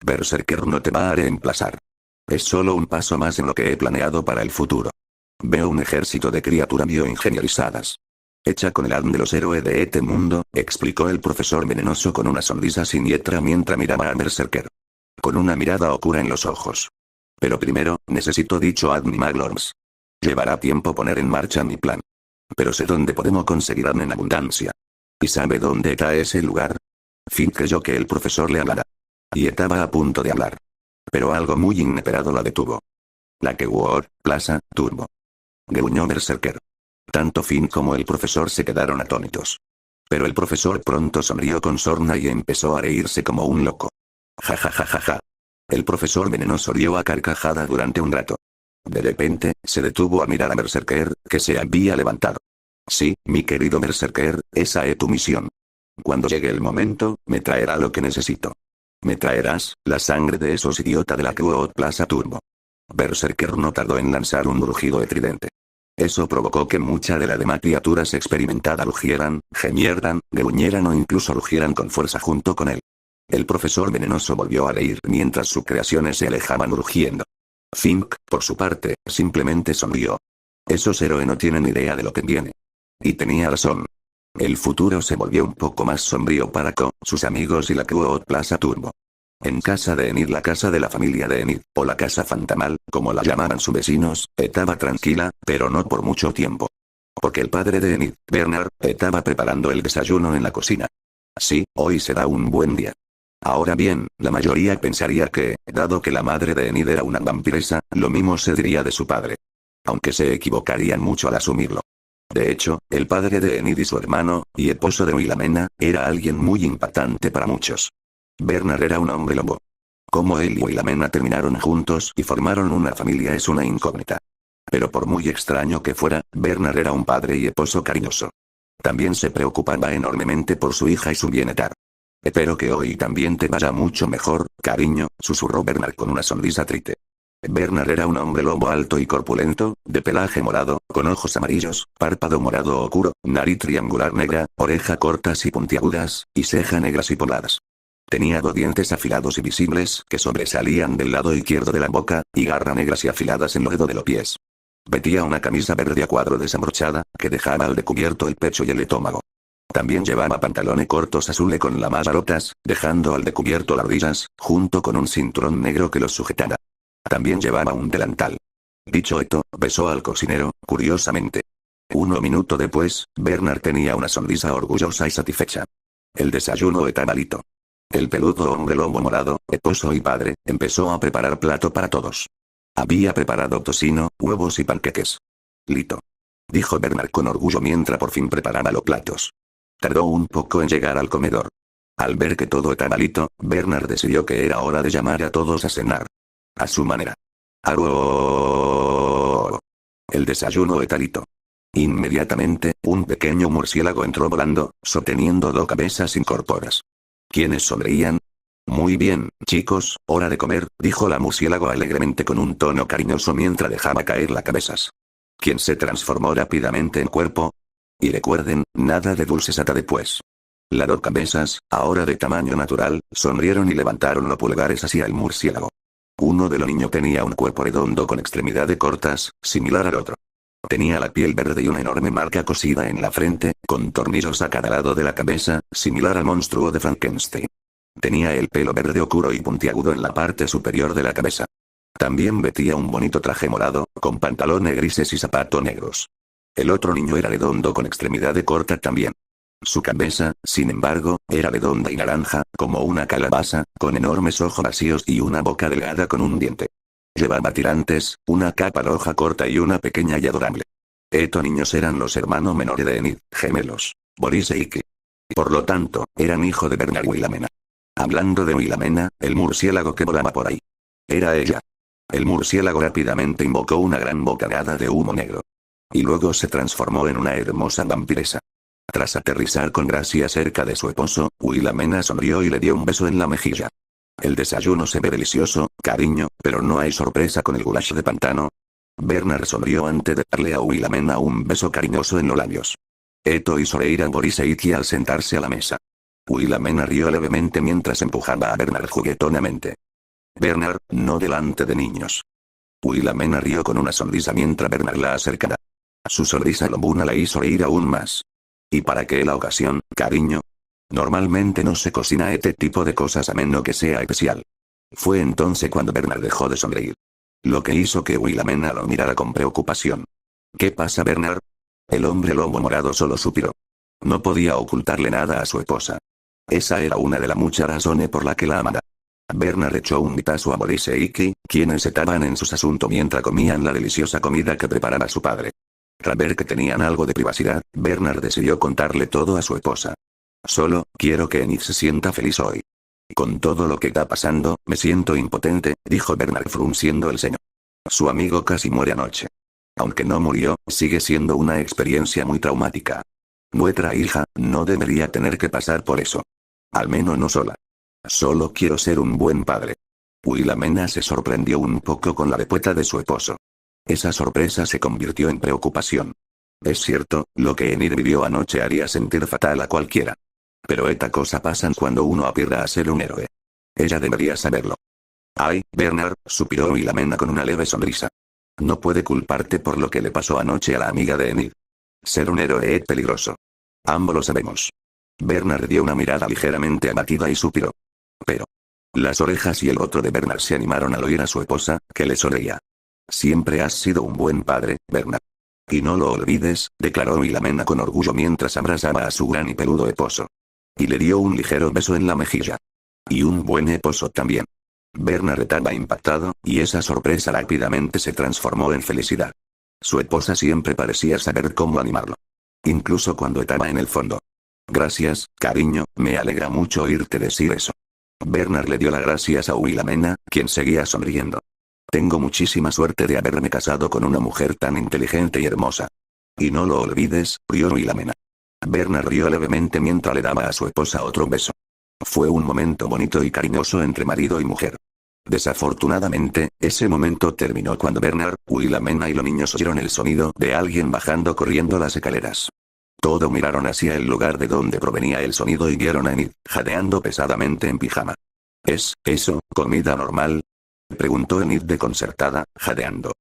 Berserker no te va a reemplazar. Es solo un paso más en lo que he planeado para el futuro. Veo un ejército de criaturas bioingenierizadas. Hecha con el ADN de los héroes de este mundo, explicó el profesor venenoso con una sonrisa siniestra mientras miraba a Berserker. Con una mirada oscura en los ojos. Pero primero, necesito dicho ADN Maglorms. Llevará tiempo poner en marcha mi plan. Pero sé dónde podemos conseguir ADN en abundancia. ¿Y sabe dónde está ese lugar? Fink creyó que el profesor le hablara. Y estaba a punto de hablar. Pero algo muy inesperado la detuvo. La Keyword Plaza Turbo. Gruñó Berserker. Tanto Finn como el profesor se quedaron atónitos. Pero el profesor pronto sonrió con sorna y empezó a reírse como un loco. Ja ja ja ja ja. El profesor venenoso rió a carcajada durante un rato. De repente, se detuvo a mirar a Berserker, que se había levantado. Sí, mi querido Berserker, esa es tu misión. Cuando llegue el momento, me traerá lo que necesito. Me traerás la sangre de esos idiotas de la Keyword Plaza Turbo. Berserker no tardó en lanzar un rugido estridente. Eso provocó que muchas de las demás criaturas experimentadas rugieran, gemieran, gruñeran o incluso rugieran con fuerza junto con él. El profesor venenoso volvió a reír mientras sus creaciones se alejaban rugiendo. Fink, por su parte, simplemente sonrió. Esos héroes no tienen idea de lo que viene. Y tenía razón. El futuro se volvió un poco más sombrío para Ko, sus amigos y la Keyword Plaza Turbo. En casa de Enid, la casa de la familia de Enid, o la casa fantasmal, como la llamaban sus vecinos, estaba tranquila, pero no por mucho tiempo. Porque el padre de Enid, Bernard, estaba preparando el desayuno en la cocina. Sí, hoy será un buen día. Ahora bien, la mayoría pensaría que, dado que la madre de Enid era una vampiresa, lo mismo se diría de su padre. Aunque se equivocarían mucho al asumirlo. De hecho, el padre de Enid y su hermano, y esposo de Willamena, era alguien muy impactante para muchos. Bernard era un hombre lobo. Cómo él y Willamena terminaron juntos y formaron una familia es una incógnita. Pero por muy extraño que fuera, Bernard era un padre y esposo cariñoso. También se preocupaba enormemente por su hija y su bienestar. Espero que hoy también te vaya mucho mejor, cariño, susurró Bernard con una sonrisa triste. Bernard era un hombre lobo alto y corpulento, de pelaje morado, con ojos amarillos, párpado morado oscuro, nariz triangular negra, orejas cortas y puntiagudas, y cejas negras y pobladas. Tenía 2 dientes afilados y visibles que sobresalían del lado izquierdo de la boca, y garras negras y afiladas en los dedos de los pies. Vestía una camisa verde a cuadro desabrochada, que dejaba al descubierto el pecho y el estómago. También llevaba pantalones cortos azules con las mallas rotas, dejando al descubierto las rodillas, junto con un cinturón negro que los sujetara. También llevaba un delantal. Dicho esto, besó al cocinero, curiosamente. 1 minuto después, Bernard tenía una sonrisa orgullosa y satisfecha. El desayuno estaba listo. El peludo hombre lobo morado, esposo y padre, empezó a preparar plato para todos. Había preparado tocino, huevos y panqueques. Lito. Dijo Bernard con orgullo mientras por fin preparaba los platos. Tardó un poco en llegar al comedor. Al ver que todo estaba listo, Bernard decidió que era hora de llamar a todos a cenar. A su manera. ¡Aroo! El desayuno está listo. Inmediatamente, un pequeño murciélago entró volando, sosteniendo 2 cabezas incorporas. ¿Quiénes sonreían? Muy bien, chicos, hora de comer, dijo la murciélago alegremente con un tono cariñoso mientras dejaba caer las cabezas. ¿Quién se transformó rápidamente en cuerpo? Y recuerden, nada de dulces hasta después. Las 2 cabezas, ahora de tamaño natural, sonrieron y levantaron los pulgares hacia el murciélago. Uno de los niños tenía un cuerpo redondo con extremidades cortas, similar al otro. Tenía la piel verde y una enorme marca cosida en la frente, con tornillos a cada lado de la cabeza, similar al monstruo de Frankenstein. Tenía el pelo verde oscuro y puntiagudo en la parte superior de la cabeza. También vestía un bonito traje morado, con pantalones grises y zapatos negros. El otro niño era redondo con extremidades cortas también. Su cabeza, sin embargo, era redonda y naranja, como una calabaza, con enormes ojos vacíos y una boca delgada con un diente. Llevaba tirantes, una capa roja corta y una pequeña y adorable. Estos niños eran los hermanos menores de Enid, gemelos, Boris e Iki. Por lo tanto, eran hijos de Bernard y Willamena. Hablando de Willamena, el murciélago que volaba por ahí. Era ella. El murciélago rápidamente invocó una gran bocanada de humo negro. Y luego se transformó en una hermosa vampiresa. Tras aterrizar con gracia cerca de su esposo, Willamena sonrió y le dio un beso en la mejilla. El desayuno se ve delicioso, cariño, pero no hay sorpresa con el goulash de pantano. Bernard sonrió antes de darle a Willamena un beso cariñoso en los labios. Esto hizo reír a Boris e Iki al sentarse a la mesa. Willamena rió levemente mientras empujaba a Bernard juguetonamente. Bernard, no delante de niños. Willamena rió con una sonrisa mientras Bernard la acercaba. Su sonrisa lobuna la hizo reír aún más. ¿Y para qué la ocasión, cariño? Normalmente no se cocina este tipo de cosas a menos que sea especial. Fue entonces cuando Bernard dejó de sonreír. Lo que hizo que Willamena lo mirara con preocupación. ¿Qué pasa, Bernard? El hombre lobo morado solo suspiró. No podía ocultarle nada a su esposa. Esa era una de las muchas razones por la que la amaba. Bernard echó un vistazo a Boris e Iki, quienes estaban en sus asuntos mientras comían la deliciosa comida que preparaba su padre. Tras ver que tenían algo de privacidad, Bernard decidió contarle todo a su esposa. Solo, quiero que Enid se sienta feliz hoy. Con todo lo que está pasando, me siento impotente, dijo Bernard frunciendo el ceño. Su amigo casi muere anoche. Aunque no murió, sigue siendo una experiencia muy traumática. Nuestra hija, no debería tener que pasar por eso. Al menos no sola. Solo quiero ser un buen padre. Wilhelmina se sorprendió un poco con la respuesta de su esposo. Esa sorpresa se convirtió en preocupación. Es cierto, lo que Enid vivió anoche haría sentir fatal a cualquiera. Pero esta cosa pasan cuando uno aspira a ser un héroe. Ella debería saberlo. Ay, Bernard, suspiró Wilhelmina con una leve sonrisa. No puede culparte por lo que le pasó anoche a la amiga de Enid. Ser un héroe es peligroso. Ambos lo sabemos. Bernard dio una mirada ligeramente abatida y suspiró. Pero las orejas y el otro de Bernard se animaron al oír a su esposa, que le sonreía. Siempre has sido un buen padre, Bernard. Y no lo olvides, declaró Wilhelmina con orgullo mientras abrazaba a su gran y peludo esposo. Y le dio un ligero beso en la mejilla. Y un buen esposo también. Bernard estaba impactado, y esa sorpresa rápidamente se transformó en felicidad. Su esposa siempre parecía saber cómo animarlo. Incluso cuando estaba en el fondo. Gracias, cariño, me alegra mucho oírte decir eso. Bernard le dio las gracias a Wilhelmina, quien seguía sonriendo. Tengo muchísima suerte de haberme casado con una mujer tan inteligente y hermosa. Y no lo olvides, rió Wilhelmina. Bernard rió levemente mientras le daba a su esposa otro beso. Fue un momento bonito y cariñoso entre marido y mujer. Desafortunadamente, ese momento terminó cuando Bernard, Wilhelmina y los niños oyeron el sonido de alguien bajando corriendo las escaleras. Todos miraron hacia el lugar de donde provenía el sonido y vieron a Enid, jadeando pesadamente en pijama. ¿Es eso, comida normal?, preguntó Enid desconcertada, jadeando.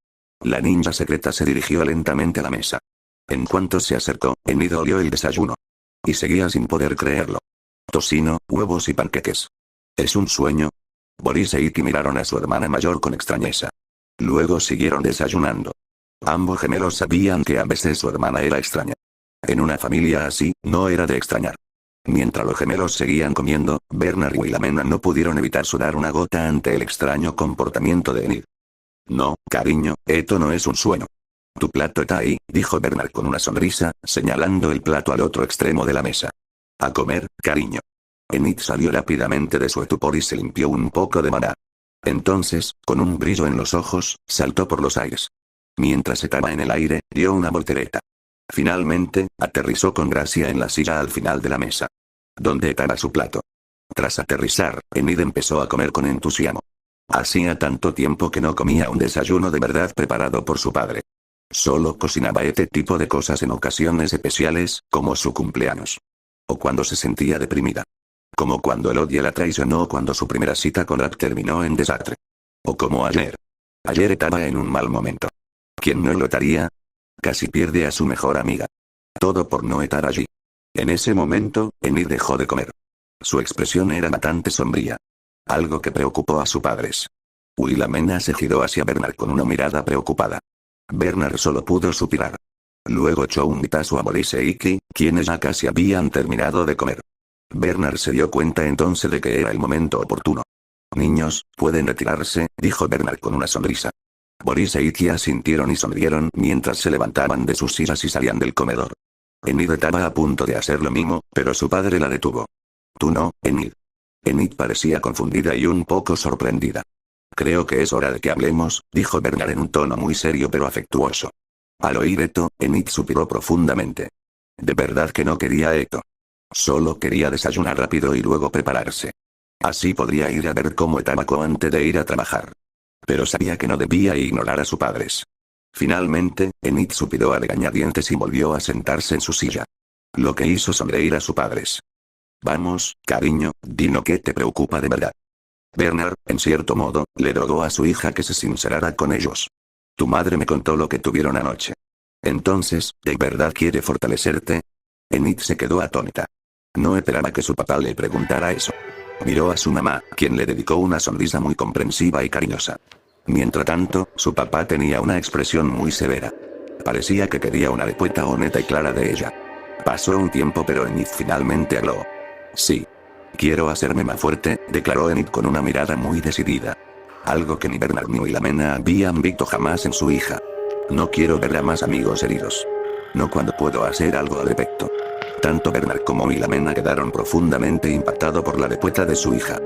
La ninja secreta se dirigió lentamente a la mesa. En cuanto se acercó, Enid olió el desayuno. Y seguía sin poder creerlo. Tocino, huevos y panqueques. ¿Es un sueño? Boris e Iki miraron a su hermana mayor con extrañeza. Luego siguieron desayunando. Ambos gemelos sabían que a veces su hermana era extraña. En una familia así, no era de extrañar. Mientras los gemelos seguían comiendo, Bernard y Wilhelmina no pudieron evitar sudar una gota ante el extraño comportamiento de Enid. No, cariño, esto no es un sueño. Tu plato está ahí, dijo Bernard con una sonrisa, señalando el plato al otro extremo de la mesa. A comer, cariño. Enid salió rápidamente de su estupor y se limpió un poco de maná. Entonces, con un brillo en los ojos, saltó por los aires. Mientras estaba en el aire, dio una voltereta. Finalmente, aterrizó con gracia en la silla al final de la mesa. Donde estaba su plato. Tras aterrizar, Enid empezó a comer con entusiasmo. Hacía tanto tiempo que no comía un desayuno de verdad preparado por su padre. Solo cocinaba este tipo de cosas en ocasiones especiales, como su cumpleaños. O cuando se sentía deprimida. Como cuando el odio la traicionó o cuando su primera cita con Rap terminó en desastre. O como ayer. Ayer estaba en un mal momento. ¿Quién no lo estaría? Casi pierde a su mejor amiga. Todo por no estar allí. En ese momento, Enid dejó de comer. Su expresión era bastante sombría. Algo que preocupó a sus padres. Wilhelmina se giró hacia Bernard con una mirada preocupada. Bernard solo pudo suspirar. Luego echó un vistazo a Boris e Iki, quienes ya casi habían terminado de comer. Bernard se dio cuenta entonces de que era el momento oportuno. Niños, pueden retirarse, dijo Bernard con una sonrisa. Boris e Iki asintieron y sonrieron mientras se levantaban de sus sillas y salían del comedor. Enid estaba a punto de hacer lo mismo, pero su padre la detuvo. Tú no, Enid. Enid parecía confundida y un poco sorprendida. Creo que es hora de que hablemos, dijo Bernard en un tono muy serio pero afectuoso. Al oír esto, Enid suspiró profundamente. De verdad que no quería esto. Solo quería desayunar rápido y luego prepararse. Así podría ir a ver cómo estaba antes de ir a trabajar. Pero sabía que no debía ignorar a sus padres. Finalmente, Enid suspiró a regañadientes y volvió a sentarse en su silla. Lo que hizo sonreír a sus padres. Vamos, cariño, dino qué te preocupa de verdad. Bernard, en cierto modo, le rogó a su hija que se sincerara con ellos. Tu madre me contó lo que tuvieron anoche. Entonces, ¿de verdad quiere fortalecerte? Enid se quedó atónita. No esperaba que su papá le preguntara eso. Miró a su mamá, quien le dedicó una sonrisa muy comprensiva y cariñosa. Mientras tanto, su papá tenía una expresión muy severa. Parecía que quería una respuesta honesta y clara de ella. Pasó un tiempo pero Enid finalmente habló. Sí. Quiero hacerme más fuerte, declaró Enid con una mirada muy decidida. Algo que ni Bernard ni Wilhelmina habían visto jamás en su hija. No quiero ver a más amigos heridos. No cuando puedo hacer algo al respecto. Tanto Bernard como Wilhelmina quedaron profundamente impactados por la respuesta de su hija.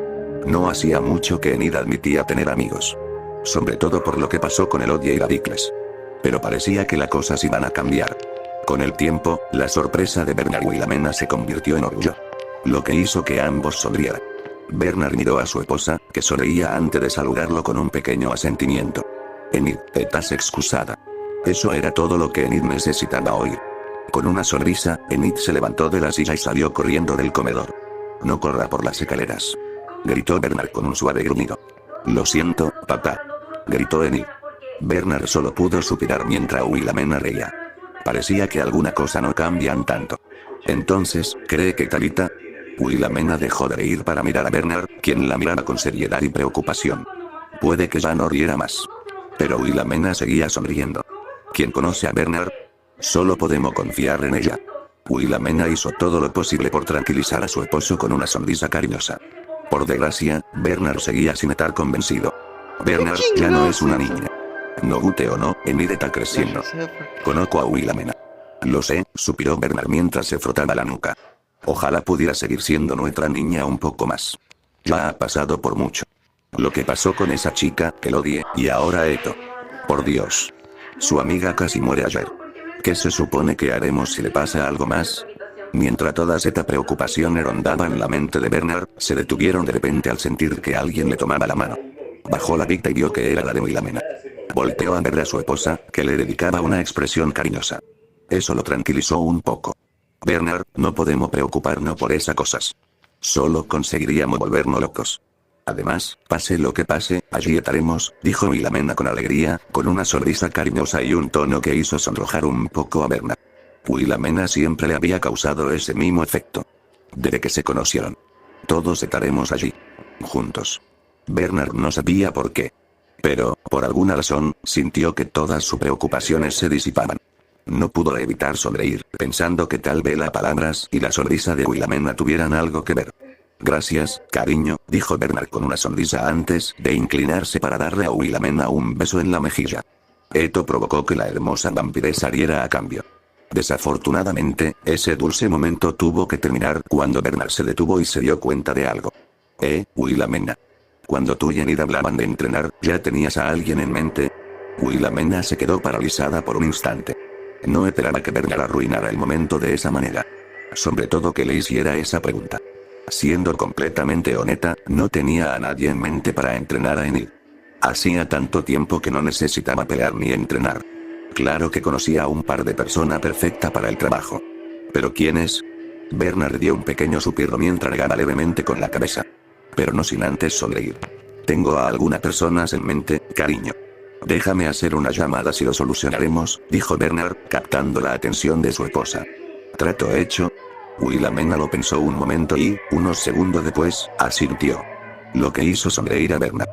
No hacía mucho que Enid admitía tener amigos. Sobre todo por lo que pasó con Elodie y la Dicles. Pero parecía que las cosas iban a cambiar. Con el tiempo, la sorpresa de Bernard y Wilhelmina se convirtió en orgullo. Lo que hizo que ambos sonrieran. Bernard miró a su esposa, que sonreía antes de saludarlo con un pequeño asentimiento. Enid, estás excusada. Eso era todo lo que Enid necesitaba oír. Con una sonrisa, Enid se levantó de la silla y salió corriendo del comedor. No corra por las escaleras. Gritó Bernard con un suave gruñido. Lo siento, papá. Gritó Enid. Bernard solo pudo suspirar mientras Wilhelmina reía. Parecía que alguna cosa no cambian tanto. Entonces, ¿cree que Talita? Wilhelmina dejó de reír para mirar a Bernard, quien la miraba con seriedad y preocupación. Puede que ya no riera más. Pero Wilhelmina seguía sonriendo. ¿Quién conoce a Bernard? Solo podemos confiar en ella. Wilhelmina hizo todo lo posible por tranquilizar a su esposo con una sonrisa cariñosa. Por desgracia, Bernard seguía sin estar convencido. Bernard ya no es una niña. No guste o no, Enid está creciendo. Conozco a Wilhelmina. Lo sé, suspiró Bernard mientras se frotaba la nuca. Ojalá pudiera seguir siendo nuestra niña un poco más. Ya ha pasado por mucho. Lo que pasó con esa chica, que lo odié, y ahora esto. Por Dios. Su amiga casi muere ayer. ¿Qué se supone que haremos si le pasa algo más? Mientras todas estas preocupaciones rondaban en la mente de Bernard, se detuvieron de repente al sentir que alguien le tomaba la mano. Bajó la vista y vio que era la de Wilhelmina. Volteó a ver a su esposa, que le dedicaba una expresión cariñosa. Eso lo tranquilizó un poco. Bernard, no podemos preocuparnos por esas cosas. Solo conseguiríamos volvernos locos. Además, pase lo que pase, allí estaremos, dijo Wilhelmina con alegría, con una sonrisa cariñosa y un tono que hizo sonrojar un poco a Bernard. Wilhelmina siempre le había causado ese mismo efecto. Desde que se conocieron. Todos estaremos allí. Juntos. Bernard no sabía por qué. Pero, por alguna razón, sintió que todas sus preocupaciones se disipaban. No pudo evitar sonreír, pensando que tal vez las palabras y la sonrisa de Wilhelmina tuvieran algo que ver. Gracias, cariño, dijo Bernard con una sonrisa antes de inclinarse para darle a Wilhelmina un beso en la mejilla. Esto provocó que la hermosa vampiresa riera a cambio. Desafortunadamente, ese dulce momento tuvo que terminar cuando Bernard se detuvo y se dio cuenta de algo. Wilhelmina. Cuando tú y Enid hablaban de entrenar, ¿ya tenías a alguien en mente? Wilhelmina se quedó paralizada por un instante. No esperaba que Bernard arruinara el momento de esa manera. Sobre todo que le hiciera esa pregunta. Siendo completamente honesta, no tenía a nadie en mente para entrenar a Enid. Hacía tanto tiempo que no necesitaba pelear ni entrenar. Claro que conocía a un par de personas perfectas para el trabajo. ¿Pero quiénes? Bernard dio un pequeño suspiro mientras negaba levemente con la cabeza. Pero no sin antes sonreír. Tengo a algunas personas en mente, cariño. Déjame hacer una llamada si lo solucionaremos, dijo Bernard, captando la atención de su esposa. Trato hecho. Wilhelmina lo pensó un momento y, unos segundos después, asintió. Lo que hizo sonreír a Bernard.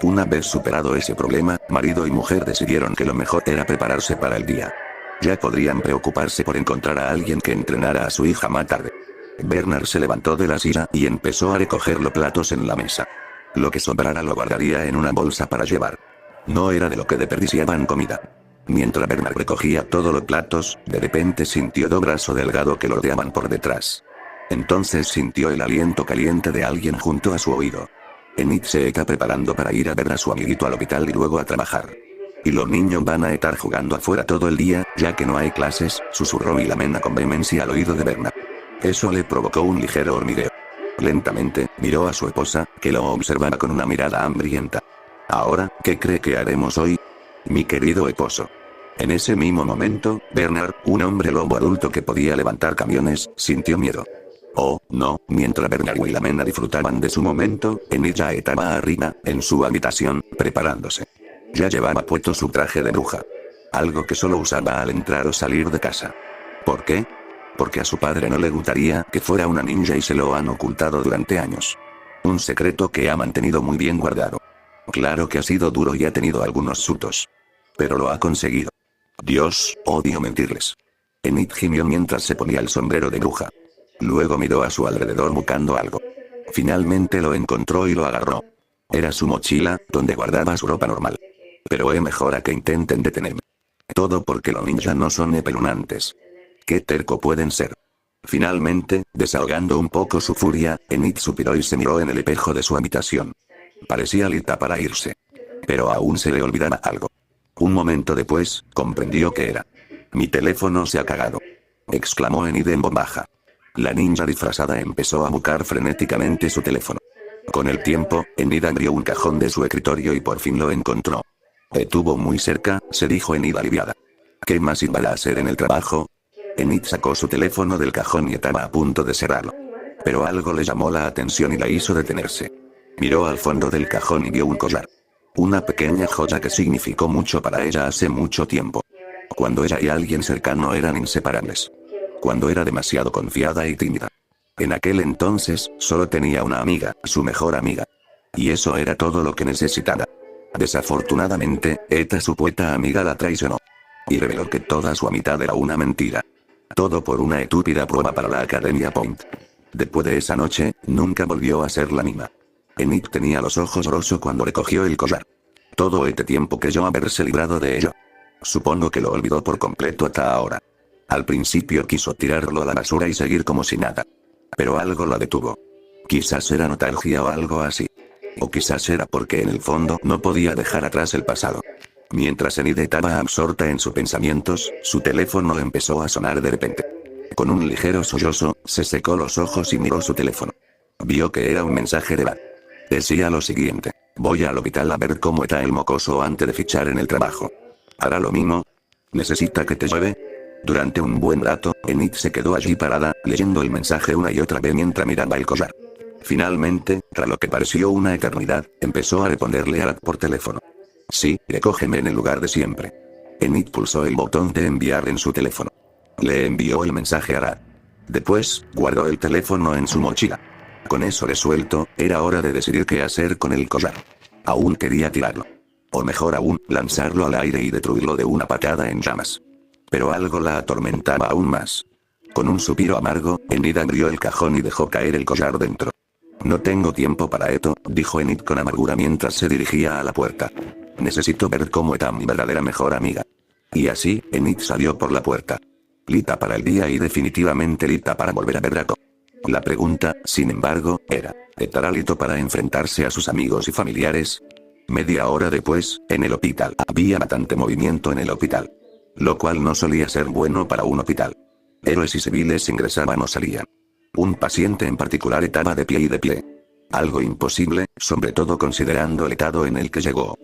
Una vez superado ese problema, marido y mujer decidieron que lo mejor era prepararse para el día. Ya podrían preocuparse por encontrar a alguien que entrenara a su hija más tarde. Bernard se levantó de la silla y empezó a recoger los platos en la mesa. Lo que sobrara lo guardaría en una bolsa para llevar. No era de lo que desperdiciaban comida. Mientras Bernard recogía todos los platos, de repente sintió dos brazos delgados que lo rodeaban por detrás. Entonces sintió el aliento caliente de alguien junto a su oído. Enid se está preparando para ir a ver a su amiguito al hospital y luego a trabajar. Y los niños van a estar jugando afuera todo el día, ya que no hay clases, susurró Wilhelmina con vehemencia al oído de Bernard. Eso le provocó un ligero hormigueo. Lentamente, miró a su esposa, que lo observaba con una mirada hambrienta. Ahora, ¿qué cree que haremos hoy? Mi querido esposo. En ese mismo momento, Bernard, un hombre lobo adulto que podía levantar camiones, sintió miedo. Oh, no, mientras Bernard y Wilhelmina disfrutaban de su momento, Enid ya estaba arriba, en su habitación, preparándose. Ya llevaba puesto su traje de bruja. Algo que solo usaba al entrar o salir de casa. ¿Por qué? Porque a su padre no le gustaría que fuera una ninja y se lo han ocultado durante años. Un secreto que ha mantenido muy bien guardado. Claro que ha sido duro y ha tenido algunos sustos. Pero lo ha conseguido. Dios, odio mentirles. Enid gimió mientras se ponía el sombrero de bruja. Luego miró a su alrededor buscando algo. Finalmente lo encontró y lo agarró. Era su mochila, donde guardaba su ropa normal. Pero es mejor a que intenten detenerme. Todo porque los ninjas no son espeluznantes. Qué terco pueden ser. Finalmente, desahogando un poco su furia, Enid suspiró y se miró en el espejo de su habitación. Parecía lista para irse. Pero aún se le olvidaba algo. Un momento después, comprendió que era. Mi teléfono se ha cagado. Exclamó Enid en voz baja. La ninja disfrazada empezó a buscar frenéticamente su teléfono. Con el tiempo, Enid abrió un cajón de su escritorio y por fin lo encontró. Estuvo muy cerca, se dijo Enid aliviada. ¿Qué más iba a hacer en el trabajo? Enid sacó su teléfono del cajón y estaba a punto de cerrarlo. Pero algo le llamó la atención y la hizo detenerse. Miró al fondo del cajón y vio un collar. Una pequeña joya que significó mucho para ella hace mucho tiempo. Cuando ella y alguien cercano eran inseparables. Cuando era demasiado confiada y tímida. En aquel entonces, solo tenía una amiga, su mejor amiga. Y eso era todo lo que necesitaba. Desafortunadamente, esta supuesta amiga la traicionó. Y reveló que toda su amistad era una mentira. Todo por una estúpida prueba para la Academia Point. Después de esa noche, nunca volvió a ser la misma. Enid tenía los ojos rosos cuando recogió el collar. Todo este tiempo creyó haberse librado de ello. Supongo que lo olvidó por completo hasta ahora. Al principio quiso tirarlo a la basura y seguir como si nada. Pero algo la detuvo. Quizás era nostalgia o algo así. O quizás era porque en el fondo no podía dejar atrás el pasado. Mientras Enid estaba absorta en sus pensamientos, su teléfono empezó a sonar de repente. Con un ligero sollozo, se secó los ojos y miró su teléfono. Vio que era un mensaje de Bad. Decía lo siguiente: voy al hospital a ver cómo está el mocoso antes de fichar en el trabajo. ¿Hará lo mismo? ¿Necesita que te lleve? Durante un buen rato, Enid se quedó allí parada, leyendo el mensaje una y otra vez mientras miraba el collar. Finalmente, tras lo que pareció una eternidad, empezó a responderle a Arad por teléfono. Sí, recógeme en el lugar de siempre. Enid pulsó el botón de enviar en su teléfono. Le envió el mensaje a Arad. Después, guardó el teléfono en su mochila. Con eso resuelto, era hora de decidir qué hacer con el collar. Aún quería tirarlo. O mejor aún, lanzarlo al aire y destruirlo de una patada en llamas. Pero algo la atormentaba aún más. Con un suspiro amargo, Enid abrió el cajón y dejó caer el collar dentro. No tengo tiempo para esto, dijo Enid con amargura mientras se dirigía a la puerta. Necesito ver cómo está mi verdadera mejor amiga. Y así, Enid salió por la puerta. Lista para el día y definitivamente lista para volver a ver a Ko. La pregunta, sin embargo, era, ¿estará listo para enfrentarse a sus amigos y familiares? Media hora después, en el hospital, había bastante movimiento en el hospital. Lo cual no solía ser bueno para un hospital. Héroes y civiles ingresaban o salían. Un paciente en particular estaba de pie y de pie. Algo imposible, sobre todo considerando el estado en el que llegó.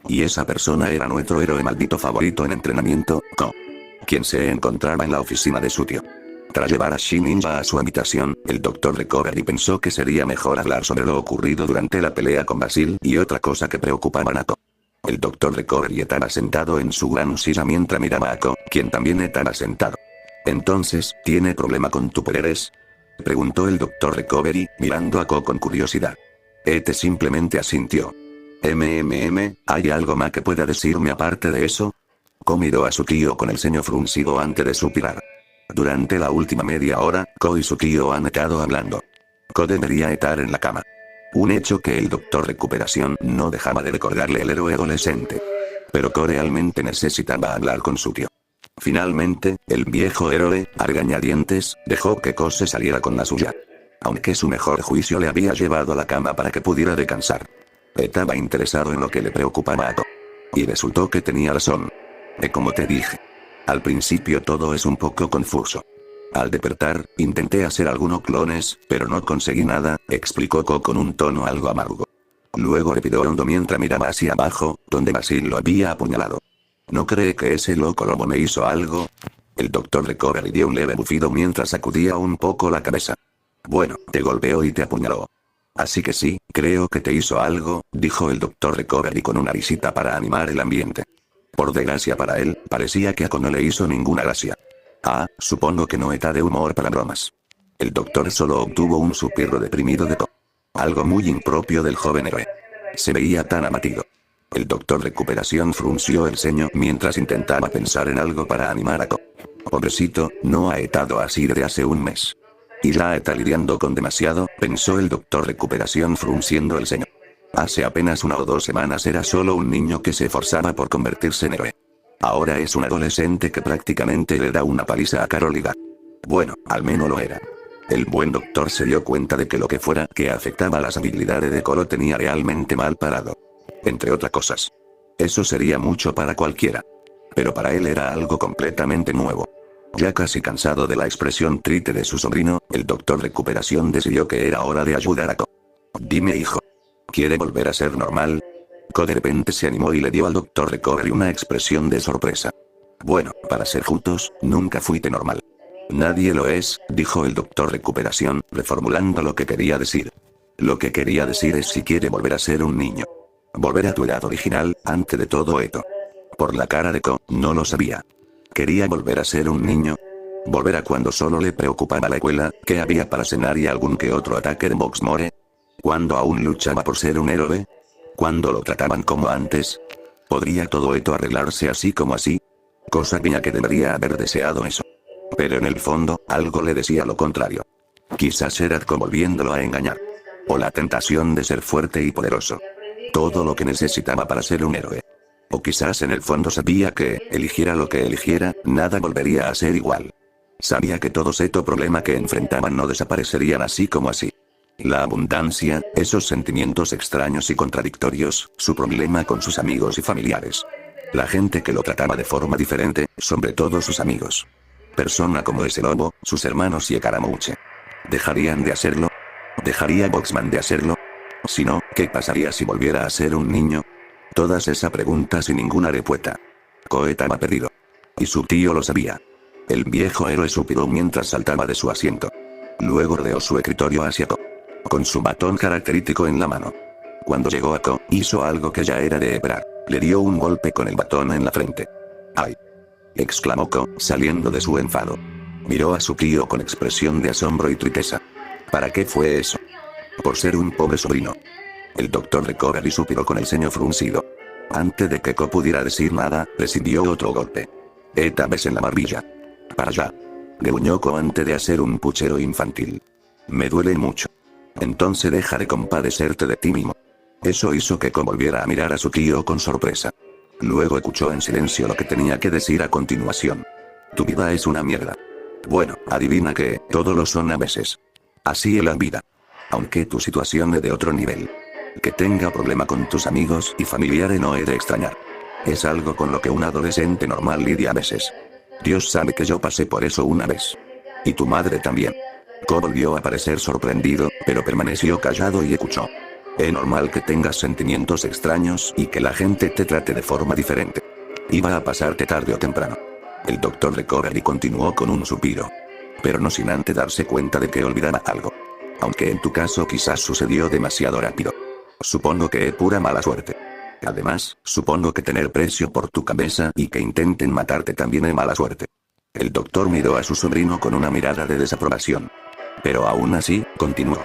Y esa persona era nuestro héroe maldito favorito en entrenamiento, Ko. Quien se encontraba en la oficina de su tío. Tras llevar a Shin Ninja a su habitación, el Dr. Recovery pensó que sería mejor hablar sobre lo ocurrido durante la pelea con Basil y otra cosa que preocupaba a Ko. El Dr. Recovery estaba sentado en su gran silla mientras miraba a Ko, quien también estaba sentado. Entonces, ¿tiene problema con tus poderes? Preguntó el Dr. Recovery, mirando a Ko con curiosidad. Este simplemente asintió. ¿Hay algo más que pueda decirme aparte de eso? Ko miró a su tío con el ceño fruncido antes de suspirar. Durante la última media hora, Ko y su tío han estado hablando. Ko debería estar en la cama. Un hecho que el Doctor Recuperación no dejaba de recordarle el héroe adolescente. Pero Ko realmente necesitaba hablar con su tío. Finalmente, el viejo héroe, a regañadientes, dejó que Ko se saliera con la suya. Aunque su mejor juicio le había llevado a la cama para que pudiera descansar. Estaba interesado en lo que le preocupaba a Ko. Y resultó que tenía razón. Como te dije. Al principio todo es un poco confuso. Al despertar, intenté hacer algunos clones, pero no conseguí nada, explicó Ko con un tono algo amargo. Luego respiró hondo mientras miraba hacia abajo, donde Basil lo había apuñalado. ¿No cree que ese loco lobo me hizo algo? El Dr. Recovery dio un leve bufido mientras sacudía un poco la cabeza. Bueno, te golpeó y te apuñaló. Así que sí, creo que te hizo algo, dijo el Dr. Recovery con una risita para animar el ambiente. Por desgracia para él, parecía que a Ko no le hizo ninguna gracia. Ah, supongo que no está de humor para bromas. El doctor solo obtuvo un suspiro deprimido de Ko. Algo muy impropio del joven héroe. Se veía tan abatido. El Doctor Recuperación frunció el ceño mientras intentaba pensar en algo para animar a Ko. Pobrecito, no ha estado así desde hace un mes. Y ya está lidiando con demasiado, pensó el doctor Recuperación frunciendo el ceño. Hace apenas 1 o 2 semanas era solo un niño que se esforzaba por convertirse en héroe. Ahora es un adolescente que prácticamente le da una paliza a Carolina. Bueno, al menos lo era. El buen doctor se dio cuenta de que lo que fuera que afectaba las habilidades de Coro tenía realmente mal parado. Entre otras cosas. Eso sería mucho para cualquiera. Pero para él era algo completamente nuevo. Ya casi cansado de la expresión triste de su sobrino, el doctor Recuperación decidió que era hora de ayudar a Ko. Dime, hijo. ¿Quiere volver a ser normal? Ko de repente se animó y le dio al doctor Recovery una expresión de sorpresa. Bueno, para ser juntos, nunca fuiste normal. Nadie lo es, dijo el doctor Recuperación, reformulando lo que quería decir. Lo que quería decir es si quiere volver a ser un niño. Volver a tu edad original, antes de todo esto. Por la cara de Ko, no lo sabía. ¿Quería volver a ser un niño? ¿Volver a cuando solo le preocupaba la escuela, qué había para cenar y algún que otro ataque en Boxmore? ¿Cuando aún luchaba por ser un héroe? ¿Cuando lo trataban como antes? ¿Podría todo esto arreglarse así como así? Ko sabía que debería haber deseado eso. Pero en el fondo, algo le decía lo contrario. Quizás era Ko volviéndolo a engañar. O la tentación de ser fuerte y poderoso. Todo lo que necesitaba para ser un héroe. O quizás en el fondo sabía que, eligiera lo que eligiera, nada volvería a ser igual. Sabía que todos estos problemas que enfrentaban no desaparecerían así como así. La abundancia, esos sentimientos extraños y contradictorios, su problema con sus amigos y familiares. La gente que lo trataba de forma diferente, sobre todo sus amigos. Persona como ese lobo, sus hermanos y Karamouche. ¿Dejarían de hacerlo? ¿Dejaría Boxman de hacerlo? Si no, ¿qué pasaría si volviera a ser un niño? Todas esas preguntas y ninguna respuesta. Ko estaba perdido. Y su tío lo sabía. El viejo héroe suspiró mientras saltaba de su asiento. Luego rodeó su escritorio hacia Ko. Con su batón característico en la mano. Cuando llegó a Ko, hizo algo que ya era de esperar. Le dio un golpe con el batón en la frente. ¡Ay! Exclamó Ko, saliendo de su enfado. Miró a su tío con expresión de asombro y tristeza. ¿Para qué fue eso? Por ser un pobre sobrino. El doctor Recovery suspiró con el ceño fruncido. Antes de que Ko pudiera decir nada, recibió otro golpe. Esta vez en la barbilla. Para allá. Gruñó Ko antes de hacer un puchero infantil. Me duele mucho. Entonces deja de compadecerte de ti mismo. Eso hizo que Ko volviera a mirar a su tío con sorpresa. Luego escuchó en silencio lo que tenía que decir a continuación. Tu vida es una mierda. Bueno, adivina que, todo lo son a veces. Así es la vida. Aunque tu situación es de otro nivel. Que tenga problema con tus amigos y familiares no es de extrañar. Es algo con lo que un adolescente normal lidia a veces. Dios sabe que yo pasé por eso una vez. Y tu madre también. Ko volvió a parecer sorprendido, pero permaneció callado y escuchó. Es normal que tengas sentimientos extraños y que la gente te trate de forma diferente. Iba a pasarte tarde o temprano. El doctor Recovery continuó con un suspiro. Pero no sin antes darse cuenta de que olvidaba algo. Aunque en tu caso quizás sucedió demasiado rápido. Supongo que es pura mala suerte. Además, supongo que tener precio por tu cabeza y que intenten matarte también es mala suerte. El doctor miró a su sobrino con una mirada de desaprobación. Pero aún así, continuó.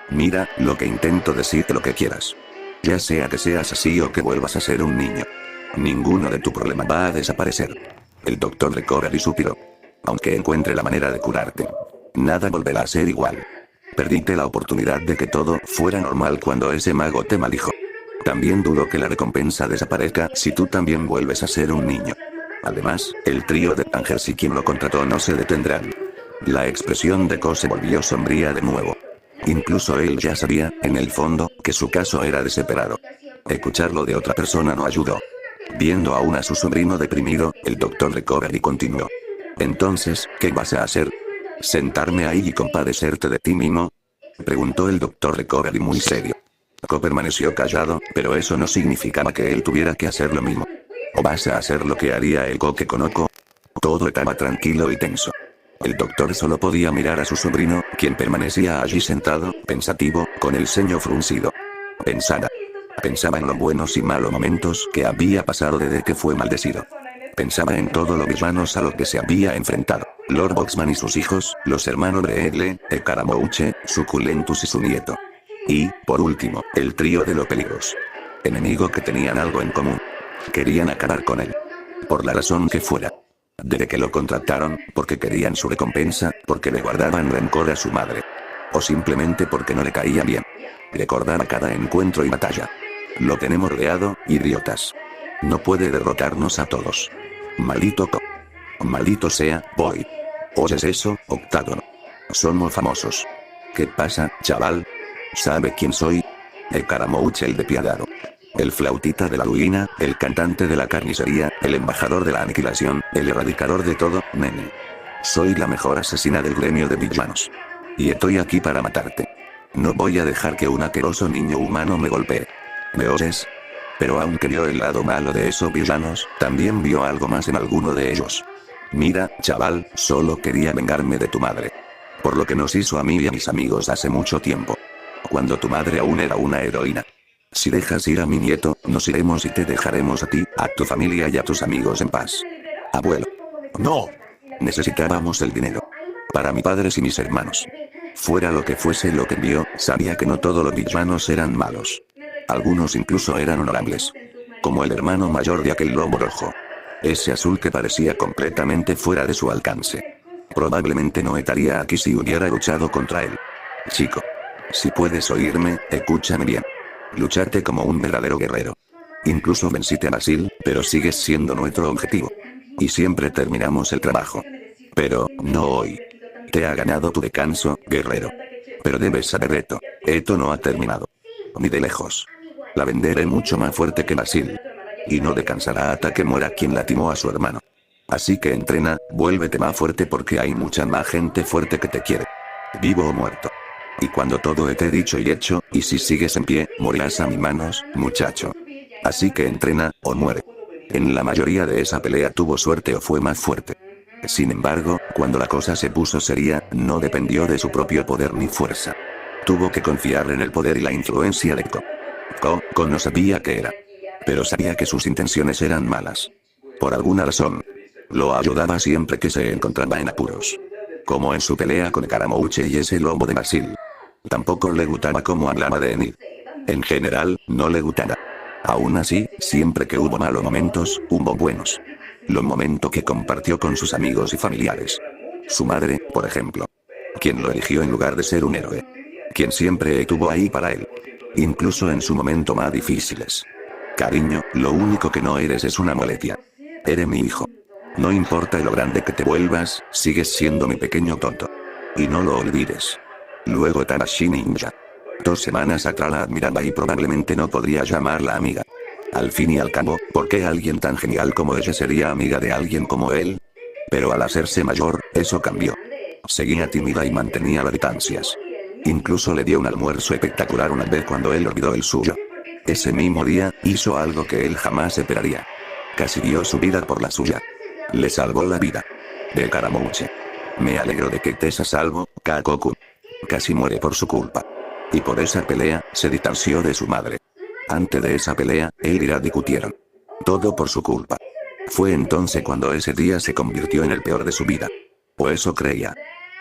Mira, lo que intento decirte lo que quieras. Ya sea que seas así o que vuelvas a ser un niño. Ninguno de tu problema va a desaparecer. El doctor Recovery suspiró. Aunque encuentre la manera de curarte. Nada volverá a ser igual. Perdiste la oportunidad de que todo fuera normal cuando ese mago te maldijo. También dudo que la recompensa desaparezca si tú también vuelves a ser un niño. Además, el trío de Angers y quien lo contrató no se detendrán. La expresión de Ko se volvió sombría de nuevo. Incluso él ya sabía, en el fondo, que su caso era desesperado. Escucharlo de otra persona no ayudó. Viendo aún a su sobrino deprimido, el doctor Recovery continuó. Entonces, ¿qué vas a hacer? ¿Sentarme ahí y compadecerte de ti mismo? Preguntó el doctor Recovery muy serio. Ko permaneció callado, pero eso no significaba que él tuviera que hacer lo mismo. ¿O vas a hacer lo que haría el Ko que conozco? Todo estaba tranquilo y tenso. El doctor solo podía mirar a su sobrino, quien permanecía allí sentado, pensativo, con el ceño fruncido. Pensaba en los buenos y malos momentos que había pasado desde que fue maldecido. Pensaba en todos los villanos a los que se había enfrentado. Lord Boxman y sus hijos, los hermanos Bradley, Karamouche, Suculentus y su nieto. Y, por último, el trío de los peligros. Enemigos que tenían algo en común. Querían acabar con él. Por la razón que fuera. Desde que lo contrataron, porque querían su recompensa, porque le guardaban rencor a su madre. O simplemente porque no le caía bien. Recordar a cada encuentro y batalla. Lo tenemos rodeado, idiotas. No puede derrotarnos a todos. Maldito Maldito sea, Boy. ¿Oyes eso, Octágono? Somos famosos. ¿Qué pasa, chaval? ¿Sabe quién soy? El Caramouche el despiadado. El flautita de la ruina, el cantante de la carnicería, el embajador de la aniquilación, el erradicador de todo, nene. Soy la mejor asesina del gremio de villanos. Y estoy aquí para matarte. No voy a dejar que un asqueroso niño humano me golpee. ¿Me oyes? Pero aunque vio el lado malo de esos villanos, también vio algo más en alguno de ellos. Mira, chaval, solo quería vengarme de tu madre. Por lo que nos hizo a mí y a mis amigos hace mucho tiempo. Cuando tu madre aún era una heroína. Si dejas ir a mi nieto, nos iremos y te dejaremos a ti, a tu familia y a tus amigos en paz. Abuelo. No. Necesitábamos el dinero. Para mi padre y mis hermanos. Fuera lo que fuese lo que vio, sabía que no todos los villanos eran malos. Algunos incluso eran honorables. Como el hermano mayor de aquel lobo rojo. Ese azul que parecía completamente fuera de su alcance. Probablemente no estaría aquí si hubiera luchado contra él. Chico. Si puedes oírme, escúchame bien. Lucharte como un verdadero guerrero. Incluso venciste a Basil, pero sigues siendo nuestro objetivo. Y siempre terminamos el trabajo. Pero, no hoy. Te ha ganado tu descanso, guerrero. Pero debes saber esto no ha terminado. Ni de lejos. La venderé mucho más fuerte que Basil. Y no descansará hasta que muera quien lastimó a su hermano. Así que entrena, vuélvete más fuerte porque hay mucha más gente fuerte que te quiere. Vivo o muerto. Y cuando todo esté dicho y hecho, y si sigues en pie, morirás a mis manos, muchacho. Así que entrena, o muere. En la mayoría de esa pelea tuvo suerte o fue más fuerte. Sin embargo, cuando la cosa se puso seria, no dependió de su propio poder ni fuerza. Tuvo que confiar en el poder y la influencia de Ko no sabía qué era. Pero sabía que sus intenciones eran malas. Por alguna razón. Lo ayudaba siempre que se encontraba en apuros. Como en su pelea con Caramouche y ese lobo de Basil. Tampoco le gustaba cómo hablaba de Enid. En general, no le gustaba. Aún así, siempre que hubo malos momentos, hubo buenos. Los momentos que compartió con sus amigos y familiares. Su madre, por ejemplo. Quien lo eligió en lugar de ser un héroe. Quien siempre estuvo ahí para él. Incluso en su momento más difíciles. Cariño, lo único que no eres es una molestia. Eres mi hijo. No importa lo grande que te vuelvas, sigues siendo mi pequeño tonto. Y no lo olvides. Luego Tanashi Ninja. 2 semanas atrás la admiraba y probablemente no podría llamarla amiga. Al fin y al cabo, ¿por qué alguien tan genial como ella sería amiga de alguien como él? Pero al hacerse mayor, eso cambió. Seguía tímida y mantenía las distancias. Incluso le dio un almuerzo espectacular una vez cuando él olvidó el suyo. Ese mismo día, hizo algo que él jamás esperaría. Casi dio su vida por la suya. Le salvó la vida. De Caramouche. Me alegro de que estés a salvo, Kakoku. Casi muere por su culpa. Y por esa pelea, se distanció de su madre. Antes de esa pelea, él y Ira discutieron. Todo por su culpa. Fue entonces cuando ese día se convirtió en el peor de su vida. O eso creía.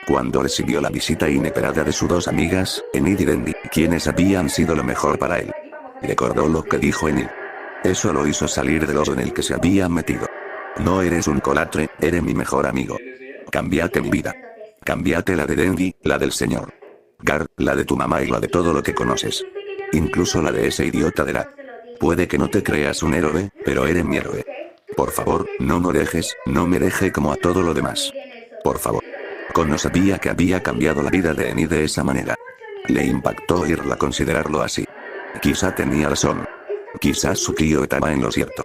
Cuando recibió la visita inesperada de sus 2 amigas, Enid y Dendi, quienes habían sido lo mejor para él. Recordó lo que dijo Enid. Eso lo hizo salir del hoyo en el que se había metido. No eres un colatre, eres mi mejor amigo. Cambiate mi vida. Cambiate la de Dendi, la del señor Gar, la de tu mamá y la de todo lo que conoces. Incluso la de ese idiota de la. Puede que no te creas un héroe, pero eres mi héroe. Por favor, no me deje como a todo lo demás. Por favor. Ko no sabía que había cambiado la vida de Enid de esa manera. Le impactó oírla considerarlo así. Quizá tenía razón. Quizás su tío estaba en lo cierto.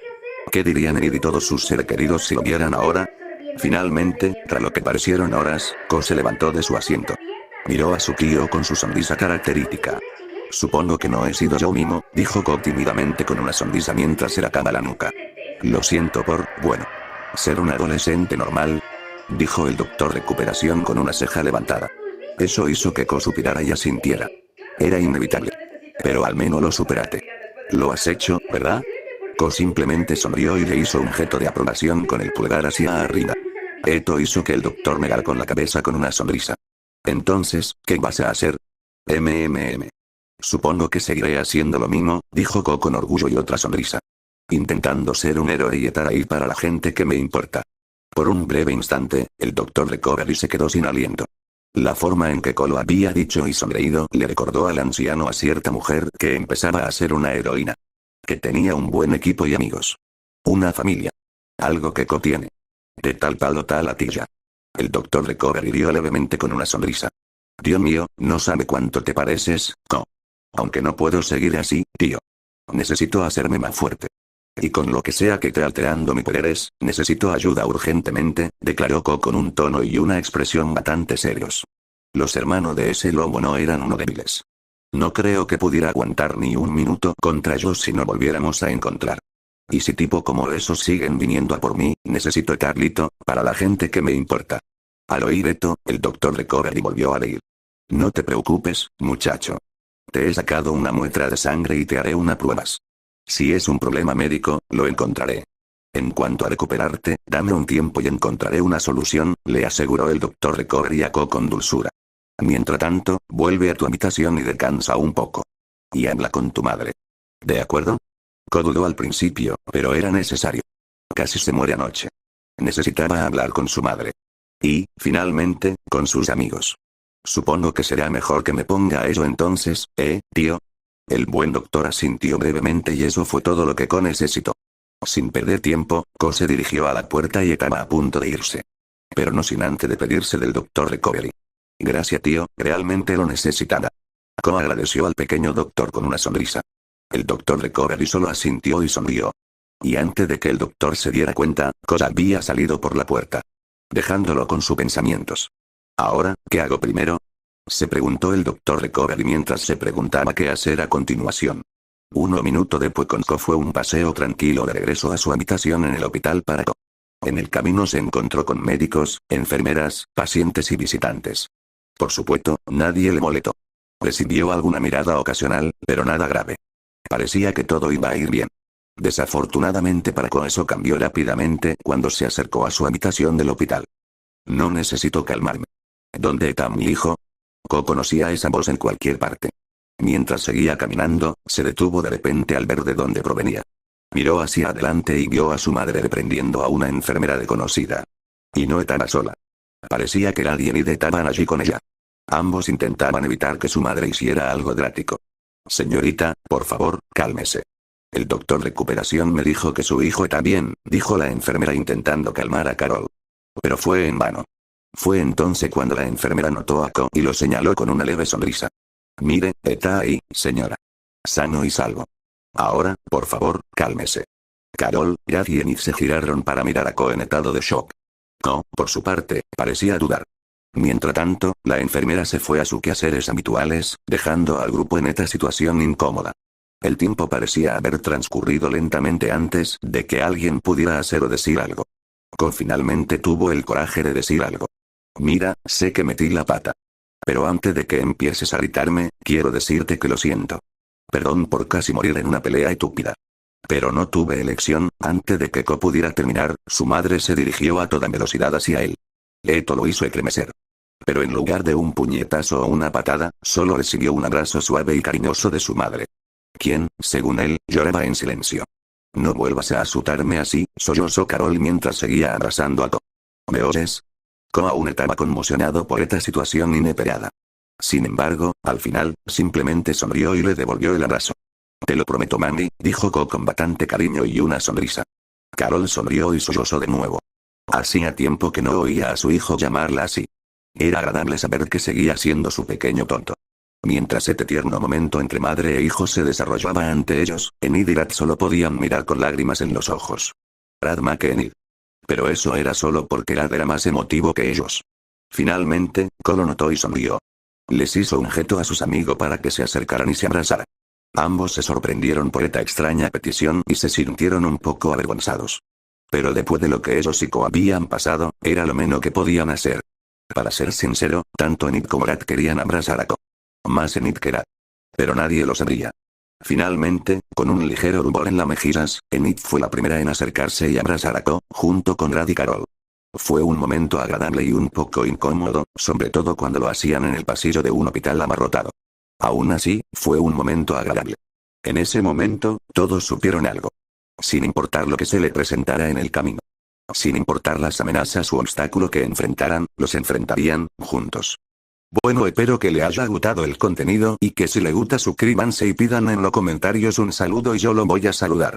¿Qué dirían Enid y todos sus seres queridos si lo vieran ahora? Finalmente, tras lo que parecieron horas, Ko se levantó de su asiento. Miró a su tío con su sonrisa característica. Supongo que no he sido yo mismo, dijo Ko tímidamente con una sonrisa mientras se rascaba la nuca. Lo siento por, bueno, ser un adolescente normal, dijo el doctor recuperación con una ceja levantada. Eso hizo que Ko suspirara y asintiera. Era inevitable. Pero al menos lo superaste. Lo has hecho, ¿verdad? Ko simplemente sonrió y le hizo un gesto de aprobación con el pulgar hacia arriba. Esto hizo que el doctor negara con la cabeza con una sonrisa. Entonces, ¿qué vas a hacer? Supongo que seguiré haciendo lo mismo, dijo Ko con orgullo y otra sonrisa. Intentando ser un héroe y estar ahí para la gente que me importa. Por un breve instante, el Dr. Recovery se quedó sin aliento. La forma en que Ko lo había dicho y sonreído le recordó al anciano a cierta mujer que empezaba a ser una heroína. Que tenía un buen equipo y amigos. Una familia. Algo que Ko tiene. De tal palo tal atilla. El Dr. Recovery rió levemente con una sonrisa. Dios mío, no sabe cuánto te pareces, Ko. Aunque no puedo seguir así, tío. Necesito hacerme más fuerte. Y con lo que sea que esté alterando mi poderes, necesito ayuda urgentemente, declaró Ko con un tono y una expresión bastante serios. Los hermanos de ese lobo no eran uno débiles. No creo que pudiera aguantar ni un minuto contra ellos si no volviéramos a encontrar. Y si tipo como esos siguen viniendo a por mí, necesito Carlito, para la gente que me importa. Al oír esto, el Dr. Recovery volvió a reír. No te preocupes, muchacho. Te he sacado una muestra de sangre y te haré unas pruebas. Si es un problema médico, lo encontraré. En cuanto a recuperarte, dame un tiempo y encontraré una solución, le aseguró el Dr. Recovery a Ko con dulzura. Mientras tanto, vuelve a tu habitación y descansa un poco. Y habla con tu madre. ¿De acuerdo? Ko dudó al principio, pero era necesario. Casi se muere anoche. Necesitaba hablar con su madre. Y, finalmente, con sus amigos. Supongo que será mejor que me ponga a eso entonces, tío. El buen doctor asintió brevemente y eso fue todo lo que Ko necesitó. Sin perder tiempo, Ko se dirigió a la puerta y estaba a punto de irse. Pero no sin antes despedirse del Dr. Recovery. Gracias tío, realmente lo necesitaba. Ko agradeció al pequeño doctor con una sonrisa. El Dr. Recovery solo asintió y sonrió. Y antes de que el doctor se diera cuenta, Ko había salido por la puerta. Dejándolo con sus pensamientos. ¿Ahora, qué hago primero? Se preguntó el Dr. Recovery mientras se preguntaba qué hacer a continuación. 1 minuto después con Ko fue un paseo tranquilo de regreso a su habitación en el hospital para Ko. En el camino se encontró con médicos, enfermeras, pacientes y visitantes. Por supuesto, nadie le molestó. Recibió alguna mirada ocasional, pero nada grave. Parecía que todo iba a ir bien. Desafortunadamente para Ko eso cambió rápidamente cuando se acercó a su habitación del hospital. No necesito calmarme. ¿Dónde está mi hijo? Ko conocía esa voz en cualquier parte. Mientras seguía caminando, se detuvo de repente al ver de dónde provenía. Miró hacia adelante y vio a su madre reprendiendo a una enfermera desconocida. Y no estaba sola. Parecía que alguien y estaban allí con ella. Ambos intentaban evitar que su madre hiciera algo drástico. Señorita, por favor, cálmese. El doctor Recuperación me dijo que su hijo está bien, dijo la enfermera intentando calmar a Carol. Pero fue en vano. Fue entonces cuando la enfermera notó a Ko y lo señaló con una leve sonrisa. Mire, está ahí, señora. Sano y salvo. Ahora, por favor, cálmese. Carol, Jad y Enid se giraron para mirar a Ko en estado de shock. Ko, por su parte, parecía dudar. Mientras tanto, la enfermera se fue a sus quehaceres habituales, dejando al grupo en esta situación incómoda. El tiempo parecía haber transcurrido lentamente antes de que alguien pudiera hacer o decir algo. Ko finalmente tuvo el coraje de decir algo. Mira, sé que metí la pata. Pero antes de que empieces a gritarme, quiero decirte que lo siento. Perdón por casi morir en una pelea estúpida. Pero no tuve elección. Antes de que Ko pudiera terminar, su madre se dirigió a toda velocidad hacia él. Esto lo hizo estremecer. Pero en lugar de un puñetazo o una patada, solo recibió un abrazo suave y cariñoso de su madre. Quien, según él, lloraba en silencio. No vuelvas a asustarme así, sollozó Carol mientras seguía abrazando a Ko. ¿Me oyes? Ko aún estaba conmocionado por esta situación inesperada. Sin embargo, al final, simplemente sonrió y le devolvió el abrazo. Te lo prometo mami, dijo Ko con bastante cariño y una sonrisa. Carol sonrió y sollozó de nuevo. Hacía tiempo que no oía a su hijo llamarla así. Era agradable saber que seguía siendo su pequeño tonto. Mientras este tierno momento entre madre e hijo se desarrollaba ante ellos, Enid y Jad solo podían mirar con lágrimas en los ojos. Jad más que Enid. Pero eso era solo porque Jad era más emotivo que ellos. Finalmente, Ko lo notó y sonrió. Les hizo un gesto a sus amigos para que se acercaran y se abrazaran. Ambos se sorprendieron por esta extraña petición y se sintieron un poco avergonzados. Pero después de lo que ellos y Ko habían pasado, era lo menos que podían hacer. Para ser sincero, tanto Enid como Jad querían abrazar a Ko. Más Enid que Jad. Pero nadie lo sabía. Finalmente, con un ligero rubor en las mejillas, Enid fue la primera en acercarse y abrazar a Ko, junto con Jad y Carol. Fue un momento agradable y un poco incómodo, sobre todo cuando lo hacían en el pasillo de un hospital abarrotado. Aún así, fue un momento agradable. En ese momento, todos supieron algo. Sin importar lo que se le presentara en el camino. Sin importar las amenazas u obstáculo que enfrentaran, los enfrentarían, juntos. Bueno, espero que le haya gustado el contenido y que si le gusta suscríbanse y pidan en los comentarios un saludo y yo lo voy a saludar.